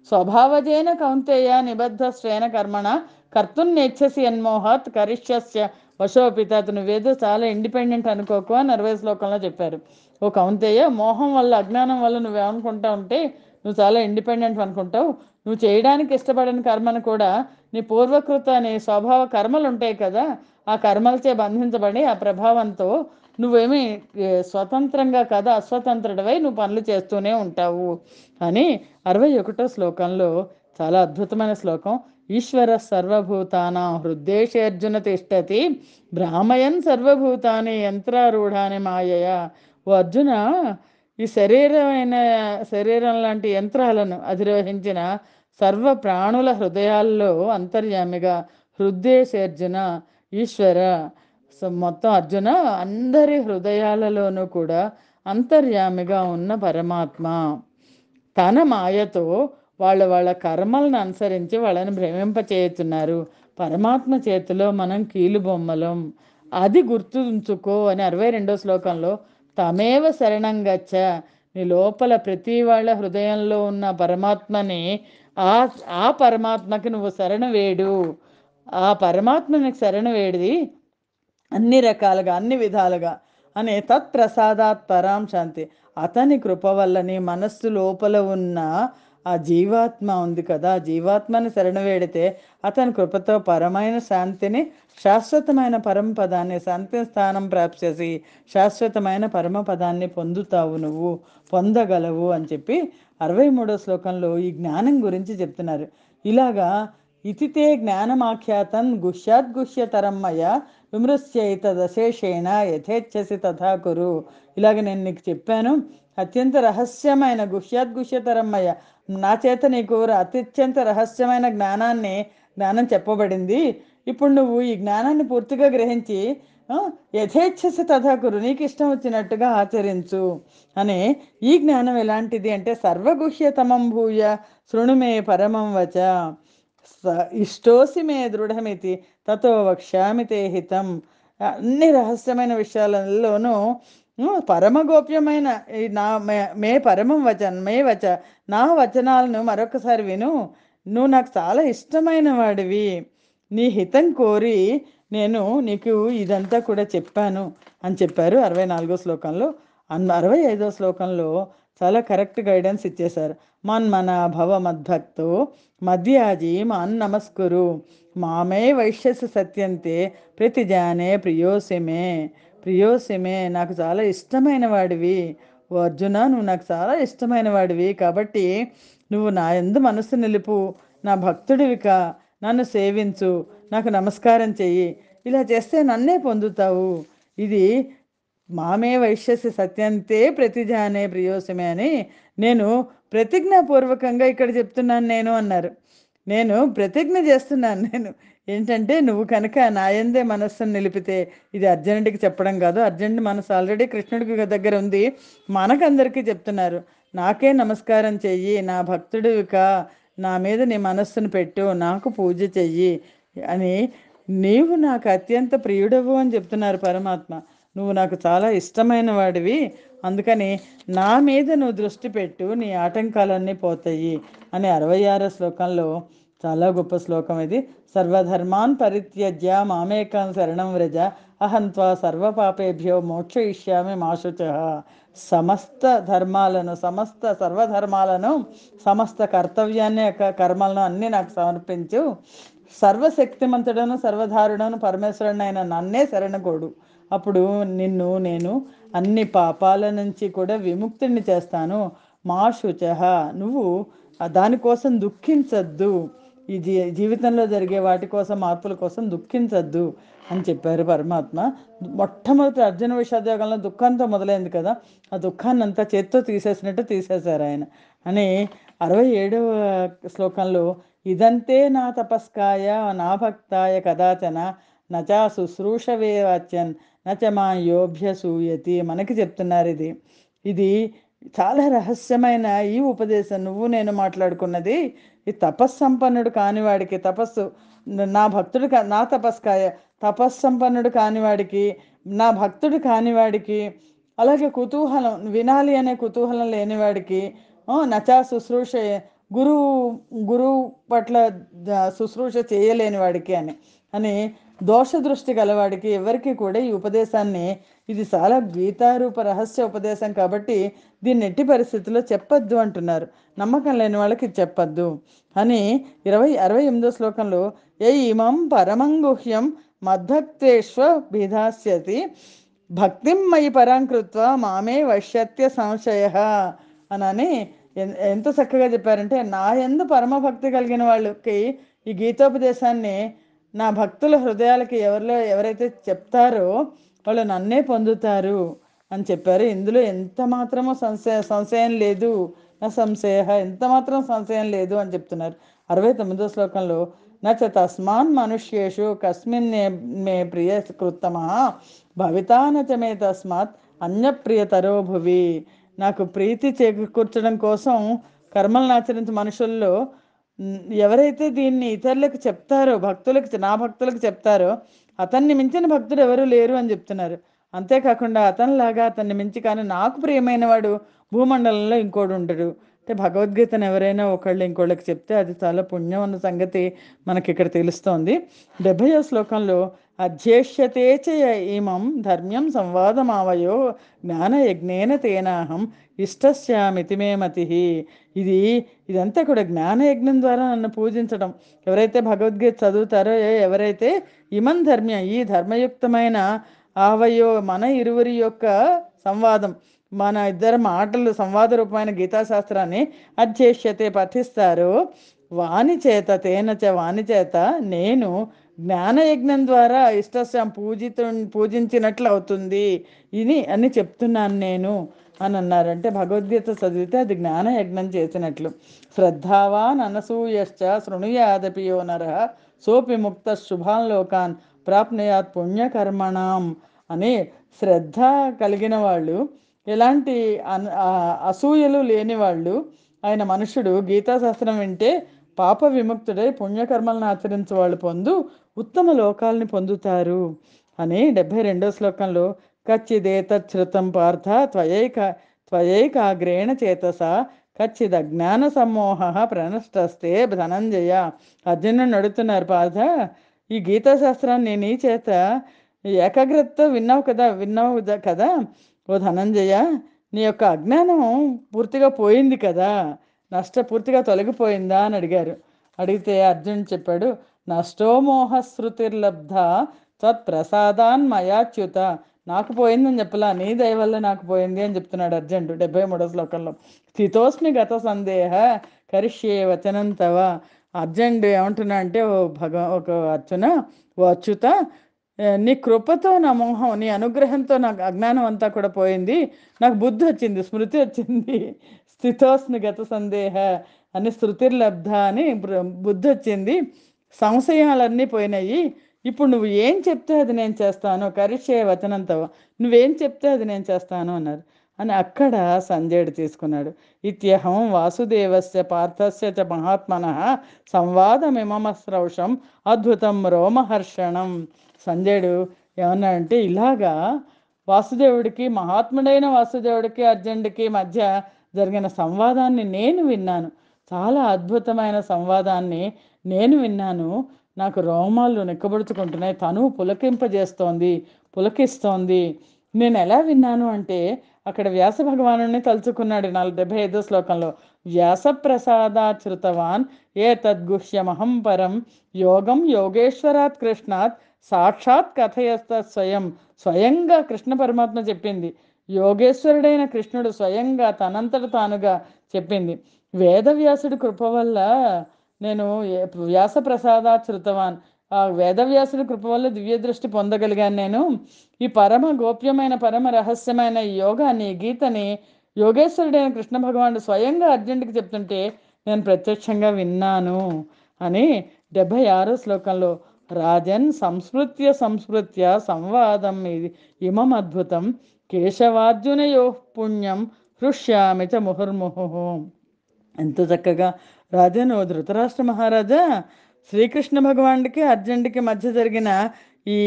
స్వభావజేన కౌంతేయ నిబద్ధ స్వేన కర్మణ కర్తుం నేచ్చసి అన్మోహాత్ కరిష్యస్య వశోపిత. నువ్వేదో చాలా ఇండిపెండెంట్ అనుకోకు అని 60వ శ్లోకంలో చెప్పారు. ఓ కౌంతేయ, మోహం వల్ల అజ్ఞానం వల్ల నువ్వేమనుకుంటా ఉంటే నువ్వు చాలా ఇండిపెండెంట్ అనుకుంటావు. నువ్వు చేయడానికి ఇష్టపడిన కర్మను కూడా నీ పూర్వకృత నీ స్వభావ కర్మలు ఉంటాయి కదా, ఆ కర్మలచే బంధించబడి ఆ ప్రభావంతో నువ్వేమీ స్వతంత్రంగా కదా, అస్వతంత్రుడివై నువ్వు పనులు చేస్తూనే ఉంటావు అని 61వ శ్లోకంలో చాలా అద్భుతమైన శ్లోకం. ఈశ్వర సర్వభూతానాం హృద్దేశేర్జున తిష్టతి భ్రామయన్ సర్వభూతాని యంత్రారూఢాని మాయయా. ఓ అర్జున, ఈ శరీరం లాంటి యంత్రాలను అధిరోహించిన సర్వ ప్రాణుల హృదయాల్లో అంతర్యామిగా హృద్దేశేర్జున ఈశ్వర. మొత్తం అర్జున, అందరి హృదయాలలోనూ కూడా అంతర్యామిగా ఉన్న పరమాత్మ తన మాయతో వాళ్ళ కర్మలను అనుసరించి వాళ్ళని భ్రమింపచేస్తున్నారు. పరమాత్మ చేతిలో మనం కీలుబొమ్మలం, అది గుర్తుంచుకో అని 62వ శ్లోకంలో తమేవ శరణం గచ్చ. నీ లోపల ప్రతి వాళ్ళ హృదయంలో ఉన్న పరమాత్మని, ఆ ఆ పరమాత్మకి నువ్వు శరణు వేడు. ఆ పరమాత్మని శరణు వేడిది అన్ని రకాలుగా అన్ని విధాలుగా అనే తత్ప్రసాదాత్ పరాం శాంతి. అతని కృప వల్ల నీ మనస్సు లోపల ఉన్న ఆ జీవాత్మ ఉంది కదా, జీవాత్మని శరణవేడితే అతని కృపతో పరమైన శాంతిని, శాశ్వతమైన పరమపదాన్ని, శాంతి స్థానం ప్రాప్స్యసి, శాశ్వతమైన పరమపదాన్ని పొందుతావు, నువ్వు పొందగలవు అని చెప్పి 63వ శ్లోకంలో ఈ జ్ఞానం గురించి చెప్తున్నారు. ఇలాగా ఇతితే జ్ఞానమాఖ్యాతం గుహ్యాద్గుహ్యతరం మయ విమృశ్యైతదశేషేణ యథేచ్ఛసి తథా కురు. ఇలాగ నేను నీకు చెప్పాను, అత్యంత రహస్యమైన గుహ్యాద్గుహ్యతరమ్మయ్య, నా చేత నీకు అత్యంత రహస్యమైన జ్ఞానం చెప్పబడింది. ఇప్పుడు నువ్వు ఈ జ్ఞానాన్ని పూర్తిగా గ్రహించి యథేచ్ఛసి తథాకురు, నీకు ఇష్టం వచ్చినట్టుగా ఆచరించు అనే ఈ జ్ఞానం ఎలాంటిది అంటే సర్వగుహ్యతమం భూయ శృణుమే పరమం వచ ఇష్టోసి మే దృఢమితి తతో వక్ష్యామి తే హితం. అన్ని రహస్యమైన విషయాలలోనూ పరమగోప్యమైన మే పరమం వచ నా వచనాలను మరొకసారి విను. నువ్వు నాకు చాలా ఇష్టమైన వాడివి, నీ హితం కోరి నేను నీకు ఇదంతా కూడా చెప్పాను అని చెప్పారు 64వ శ్లోకంలో. 65వ శ్లోకంలో చాలా కరెక్ట్ గైడెన్స్ ఇచ్చేశారు. మన్మన భవ మద్భక్తో మధ్యాజీ మాన్ నమస్కురు మామే వైశ్యసి సత్యంతే ప్రతిజానే ప్రియోసిమే. నాకు చాలా ఇష్టమైన వాడివి ఓ అర్జున, నువ్వు నాకు చాలా ఇష్టమైన వాడివి కాబట్టి నువ్వు నా యందు మనస్సు నిలుపు, నా భక్తుడివికా, నన్ను సేవించు, నాకు నమస్కారం చెయ్యి. ఇలా చేస్తే నన్నే పొందుతావు. ఇది మామే వైశ్యసి సత్యంతే ప్రతిజానే ప్రియోసమే అని నేను ప్రతిజ్ఞాపూర్వకంగా ఇక్కడ చెప్తున్నాను నేను అన్నారు. నేను ప్రతిజ్ఞ చేస్తున్నాను. ఏంటంటే నువ్వు కనుక నాయందే మనస్సును నిలిపితే, ఇది అర్జునుడికి చెప్పడం కాదు, అర్జునుడి మనసు ఆల్రెడీ కృష్ణుడికి దగ్గర ఉంది, మనకందరికీ చెప్తున్నారు. నాకే నమస్కారం చెయ్యి, నా భక్తుడివికా, నా మీద నీ మనస్సును పెట్టు, నాకు పూజ చెయ్యి అని, నీవు నాకు అత్యంత ప్రియుడవు అని చెప్తున్నారు పరమాత్మ. నువ్వు నాకు చాలా ఇష్టమైన వాడివి, అందుకని నా మీద నువ్వు దృష్టి పెట్టు, నీ ఆటంకాలన్నీ పోతాయి అని 66 శ్లోకంలో చాలా గొప్ప శ్లోకం ఇది. సర్వధర్మాన్ పరిత్యజ్య మామేకం శరణం వ్రజ, అహం త్వా సర్వపాపేభ్యో మోక్షయిష్యామి మా శుచః. సమస్త ధర్మాలను, సమస్త సర్వధర్మాలను, సమస్త కర్తవ్యాన్ని, కర్మలను అన్నీ నాకు సమర్పించు. సర్వశక్తిమంతుడను సర్వధారుడను పరమేశ్వరుని అయిన నన్నే శరణకోడు, అప్పుడు నిన్ను నేను అన్ని పాపాల నుంచి కూడా విముక్తిని చేస్తాను. మా శుచః, నువ్వు దానికోసం దుఃఖించద్దు, ఈ జీవితంలో జరిగే వాటి కోసం, మార్పుల కోసం దుఃఖించద్దు అని చెప్పారు పరమాత్మ. మొట్టమొదటి అర్జున విషాదయోగంలో దుఃఖంతో మొదలైంది కదా, ఆ దుఃఖాన్ని అంతా చేత్తో తీసేసినట్టు తీసేశారు ఆయన అని 67వ శ్లోకంలో, ఇదంతే నా తపస్కాయ నా భక్తాయ కదాచన నచా శుశ్రూషవే వాచ్యన్ నచ మా యోభ్యసూయతి మనకి చెప్తున్నారు. ఇది ఇది చాలా రహస్యమైన ఈ ఉపదేశం నువ్వు నేను మాట్లాడుకున్నది. ఈ తపస్సంపన్నుడు కానివాడికి తపస్సు, నా భక్తుడు నా తపస్కాయ, తపస్సంపన్నుడు కానివాడికి, నా భక్తుడు కానివాడికి, అలాగే కుతూహలం వినాలి అనే కుతూహలం లేనివాడికి, నచా శుశ్రూష, గురువు గురువు పట్ల శుశ్రూష చేయలేని వాడికి అని అని దోష దృష్టి గలవాడికి ఎవరికి కూడా ఈ ఉపదేశాన్ని, ఇది చాలా గీతారూప రహస్య ఉపదేశం కాబట్టి దీన్ని ఎట్టి పరిస్థితుల్లో చెప్పద్దు అంటున్నారు. నమ్మకం లేని వాళ్ళకి చెప్పద్దు అని 68వ శ్లోకంలో, ఏ ఇమం పరమం గుహ్యం మద్భక్తేష్వ విధాస్యతి భక్తిం మయి పరాంకృత్వ మామే వశ్యత్య సంశయ అని ఎంత చక్కగా చెప్పారంటే, నా యందు పరమభక్తి కలిగిన వాళ్ళకి ఈ గీతోపదేశాన్ని నా భక్తుల హృదయాలకి ఎవరైతే చెప్తారో వాళ్ళు నన్నే పొందుతారు అని చెప్పారు. ఇందులో ఎంత మాత్రమో సంశయం లేదు, నా సంశయ, ఎంత మాత్రం సంశయం లేదు అని చెప్తున్నారు. 69వ శ్లోకంలో, నచ తస్మాన్ మనుష్యేషు కస్మిన్ మే ప్రియ కృత్తమ భవితా నచ మే తస్మాత్ అన్యప్రియతరో భువి. నాకు ప్రీతి చేకూర్చడం కోసం కర్మలను ఆచరించే మనుషుల్లో ఎవరైతే దీన్ని ఇతరులకు చెప్తారో, నా భక్తులకు చెప్తారో, అతన్ని మించిన భక్తుడు ఎవరు లేరు అని చెప్తున్నారు. అంతేకాకుండా అతనిలాగా అతన్ని మించి కానీ నాకు ప్రియమైన వాడు భూమండలంలో ఇంకోడు ఉండడు. అంటే భగవద్గీతను ఎవరైనా ఒకళ్ళు ఇంకోళ్ళకి చెప్తే అది చాలా పుణ్యం అన్న సంగతి మనకి ఇక్కడ తెలుస్తోంది. 70వ శ్లోకంలో, అధ్యేష్యతే చ ఇమం ధర్మ్యం సంవాదమావయో జ్ఞానయజ్ఞేన తేనాహం ఇష్టస్యామితి మే మతి. ఇదంతా కూడా జ్ఞానయజ్ఞం ద్వారా నన్ను పూజించడం. ఎవరైతే భగవద్గీత చదువుతారో, ఎవరైతే ఇమం ధర్మ్యం, ఈ ధర్మయుక్తమైన ఆవయో, మన ఇరువురి యొక్క సంవాదం, మన ఇద్దరు మాటలు సంవాద రూపమైన గీతాశాస్త్రాన్ని అధ్యేష్యతే పఠిస్తారో, వాణి చేత తేనచ, వాణి చేత నేను జ్ఞానయజ్ఞం ద్వారా ఇష్టస్యం పూజించినట్లు అవుతుంది ఇది అని చెప్తున్నాను నేను అని అన్నారు. అంటే భగవద్గీత చదివితే అది జ్ఞానయజ్ఞం చేసినట్లు. శ్రద్ధావాన్ అనసూయశ్చ శృణుయాదపి యో నరః సోపి ముక్త శుభాన్ లోకాన్ ప్రాప్నుయాత్ పుణ్యకర్మణం అని, శ్రద్ధ కలిగిన వాళ్ళు, ఎలాంటి అసూయలు లేని వాళ్ళు ఆయన మనుషుడు గీతాశాస్త్రం వింటే పాప విముక్తుడై పుణ్యకర్మలను ఆచరించే వాళ్ళు ఉత్తమ లోకాలని పొందుతారు అని 72వ శ్లోకంలో, కచ్చిదేతచ్ఛృతం పార్థ త్వయైకాగ్రేణ చేతస కచ్చిదజ్ఞాన సమ్మోహ ప్రణష్టస్తే ధనంజయ. అర్జునుడు అడుగుతున్నారు, పార్థ ఈ గీతాశాస్త్రాన్ని నీ చేత ఏకాగ్రతతో విన్నావు కదా ఓ ధనంజయ, నీ యొక్క అజ్ఞానం పూర్తిగా పోయింది కదా, పూర్తిగా తొలగిపోయిందా అని అడిగారు. అడిగితే అర్జునుడు చెప్పాడు, నష్టో మోహశ్రుతిర్లబ్ధ త్వత్ప్రసాదాన్ మయాచ్యుత. నాకు పోయిందని చెప్పలా, నీ దయ వల్ల నాకు పోయింది అని చెప్తున్నాడు అర్జునుడు 73వ శ్లోకంలో. స్థితోస్మి గత సందేహ కరిష్యే వచనం తవ. అర్జునుడు ఏమంటున్నా అంటే, ఒక అర్జున, ఓ అచ్యుత, నీ కృపతో నా మోహం, నీ అనుగ్రహంతో నాకు అజ్ఞానం అంతా కూడా పోయింది, నాకు బుద్ధి వచ్చింది, స్మృతి వచ్చింది. స్థితోస్మి గత సందేహ అని, శృతిర్లబ్ధ అని బుద్ధి వచ్చింది, సంశయాలన్నీ పోయినాయి. ఇప్పుడు నువ్వు ఏం చెప్తే అది నేను చేస్తాను, కరిష్యే వచనంతో, నువ్వేం చెప్తే అది నేను చేస్తాను అన్నారు. అని అక్కడ సంజయుడు తీసుకున్నాడు. ఇత్యహం వాసుదేవస్య పార్థస్య చ మహాత్మనః సంవాదమిమమస్రౌషం అద్భుతం రోమహర్షణం. సంజయుడు ఏమన్నాడంటే, ఇలాగా వాసుదేవుడికి, మహాత్ముడైన వాసుదేవుడికి అర్జునుడికి మధ్య జరిగిన సంవాదాన్ని నేను విన్నాను. చాలా అద్భుతమైన సంవాదాన్ని నేను విన్నాను. నాకు రోమాలు నిక్కబొడుచుకుంటున్నాయి, తను పులకింపజేస్తోంది, పులకిస్తోంది. నేను ఎలా విన్నాను అంటే, అక్కడ వ్యాస భగవానుని తలుచుకున్నాడు 75 శ్లోకంలో. వ్యాస ప్రసాదాశ్రుతవాన్ ఏ తద్గుహ్యమహం పరం యోగం యోగేశ్వరాత్ కృష్ణాత్ సాక్షాత్ కథయస్త స్వయం. స్వయంగా కృష్ణ పరమాత్మ చెప్పింది, యోగేశ్వరుడైన కృష్ణుడు స్వయంగా తనంతట తానుగా చెప్పింది. వేదవ్యాసుడి కృప వల్ల నేను వ్యాస ప్రసాదాశ్రుతవాన్, ఆ వేదవ్యాసుడి కృప వల్ల దివ్య దృష్టి పొందగలిగాను. నేను ఈ పరమ గోప్యమైన పరమ రహస్యమైన ఈ యోగాన్ని, ఈ గీతని యోగేశ్వరుడైన కృష్ణ భగవానుడు స్వయంగా అర్జునుడికి చెప్తుంటే నేను ప్రత్యక్షంగా విన్నాను అని 76 శ్లోకంలో, రాజన్ సంస్మృత్య సంస్మృత్య సంవాదం ఇది ఇమం అద్భుతం కేశవార్జునయో పుణ్యం హృష్యామి చ ముహుర్ముహు. ఎంత చక్కగా, రాజన్ ఓ ధృతరాష్ట్ర మహారాజా, శ్రీకృష్ణ భగవానుడికి అర్జునుడికి మధ్య జరిగిన ఈ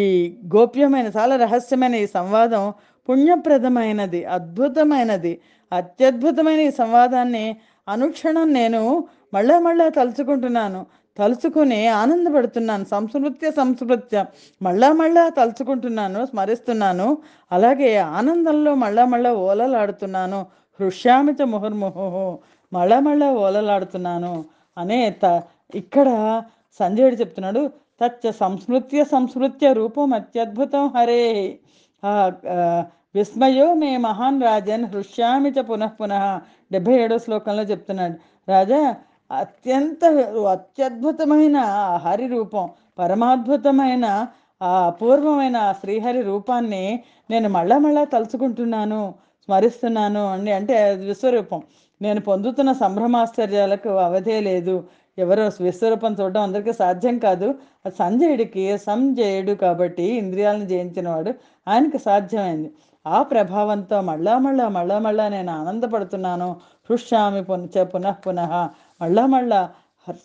గోప్యమైన చాలా రహస్యమైన ఈ సంవాదం పుణ్యప్రదమైనది, అద్భుతమైనది, అత్యద్భుతమైన ఈ సంవాదాన్ని అనుక్షణం నేను మళ్ళా మళ్ళా తలుచుకుంటున్నాను, తలుచుకుని ఆనందపడుతున్నాను. సంస్మృత్య సంస్మృత్య, మళ్ళా మళ్ళా తలుచుకుంటున్నాను, స్మరిస్తున్నాను. అలాగే ఆనందంలో మళ్ళా మళ్ళా ఓలలాడుతున్నాను. హృష్యామిత ముహుర్ముహు, మళ్ళా మళ్ళా ఓలలాడుతున్నాను అనే ఇక్కడ సంజయుడు చెప్తున్నాడు. తచ్చ సంస్మృత్య సంస్మృత్య రూపం అత్యద్భుతం హరే ఆ, ఆ, విస్మయో మే మహాన్ రాజన్ హృష్యామి చ పునః పునః. 77 శ్లోకంలో చెప్తున్నాడు, రాజా, అత్యంత అత్యద్భుతమైన ఆ హరి రూపం, పరమాద్భుతమైన ఆ అపూర్వమైన ఆ శ్రీహరి రూపాన్ని నేను మళ్ళా మళ్ళా తలుచుకుంటున్నాను, స్మరిస్తున్నాను అండి. అంటే అది విశ్వరూపం. నేను పొందుతున్న సంభ్రమాశ్చర్యాలకు అవధే లేదు. ఎవరో విశ్వరూపం చూడడం అందరికీ సాధ్యం కాదు. అది సంజయుడికి, సంజయుడు కాబట్టి ఇంద్రియాలను జయించినవాడు, ఆయనకి సాధ్యమైంది. ఆ ప్రభావంతో మళ్ళా మళ్ళా మళ్ళా మళ్ళా నేను ఆనందపడుతున్నాను. హృష్యామి పునః పునః, మళ్ళా మళ్ళా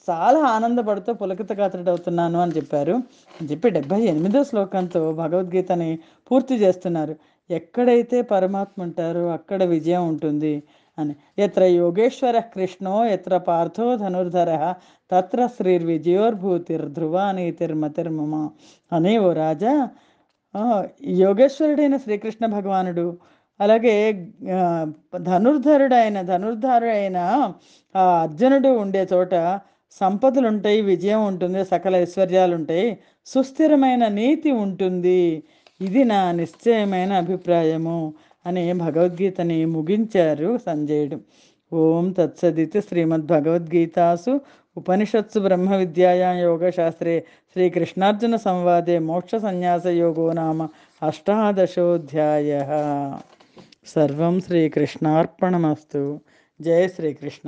చాలా ఆనందపడుతూ పులకితగాత్రుడవుతున్నాను అని చెప్పారు. అని చెప్పి 78వ శ్లోకంతో భగవద్గీతని పూర్తి చేస్తున్నారు. ఎక్కడైతే పరమాత్మ ఉంటారో అక్కడ విజయం ఉంటుంది అని. ఎత్ర యోగేశ్వర కృష్ణో ఎత్ర పార్థో ధనుర్ధర తత్ర శ్రీర్విజయోర్భూతిర్ధ్రువా నీతిర్మతిర్మమ అని. ఓ రాజా, యోగేశ్వరుడైన శ్రీకృష్ణ భగవానుడు, అలాగే ధనుర్ధారుడైన ఆ అర్జునుడు ఉండే చోట సంపదలు ఉంటాయి, విజయం ఉంటుంది, సకల ఐశ్వర్యాలు ఉంటాయి, సుస్థిరమైన నీతి ఉంటుంది. ఇది నా నిశ్చయమైన అభిప్రాయము అని భగవద్గీతని ముగించారు సంజయుడు. ఓం తత్సదితి శ్రీమద్భగవద్గీతాసు ఉపనిషత్సు బ్రహ్మ విద్యాయాం యోగశాస్త్రే శ్రీకృష్ణార్జున సంవాదే మోక్ష సన్యాస యోగో నామ 18వ అధ్యాయः. సర్వం శ్రీకృష్ణార్పణమస్తు. జయ శ్రీకృష్ణ.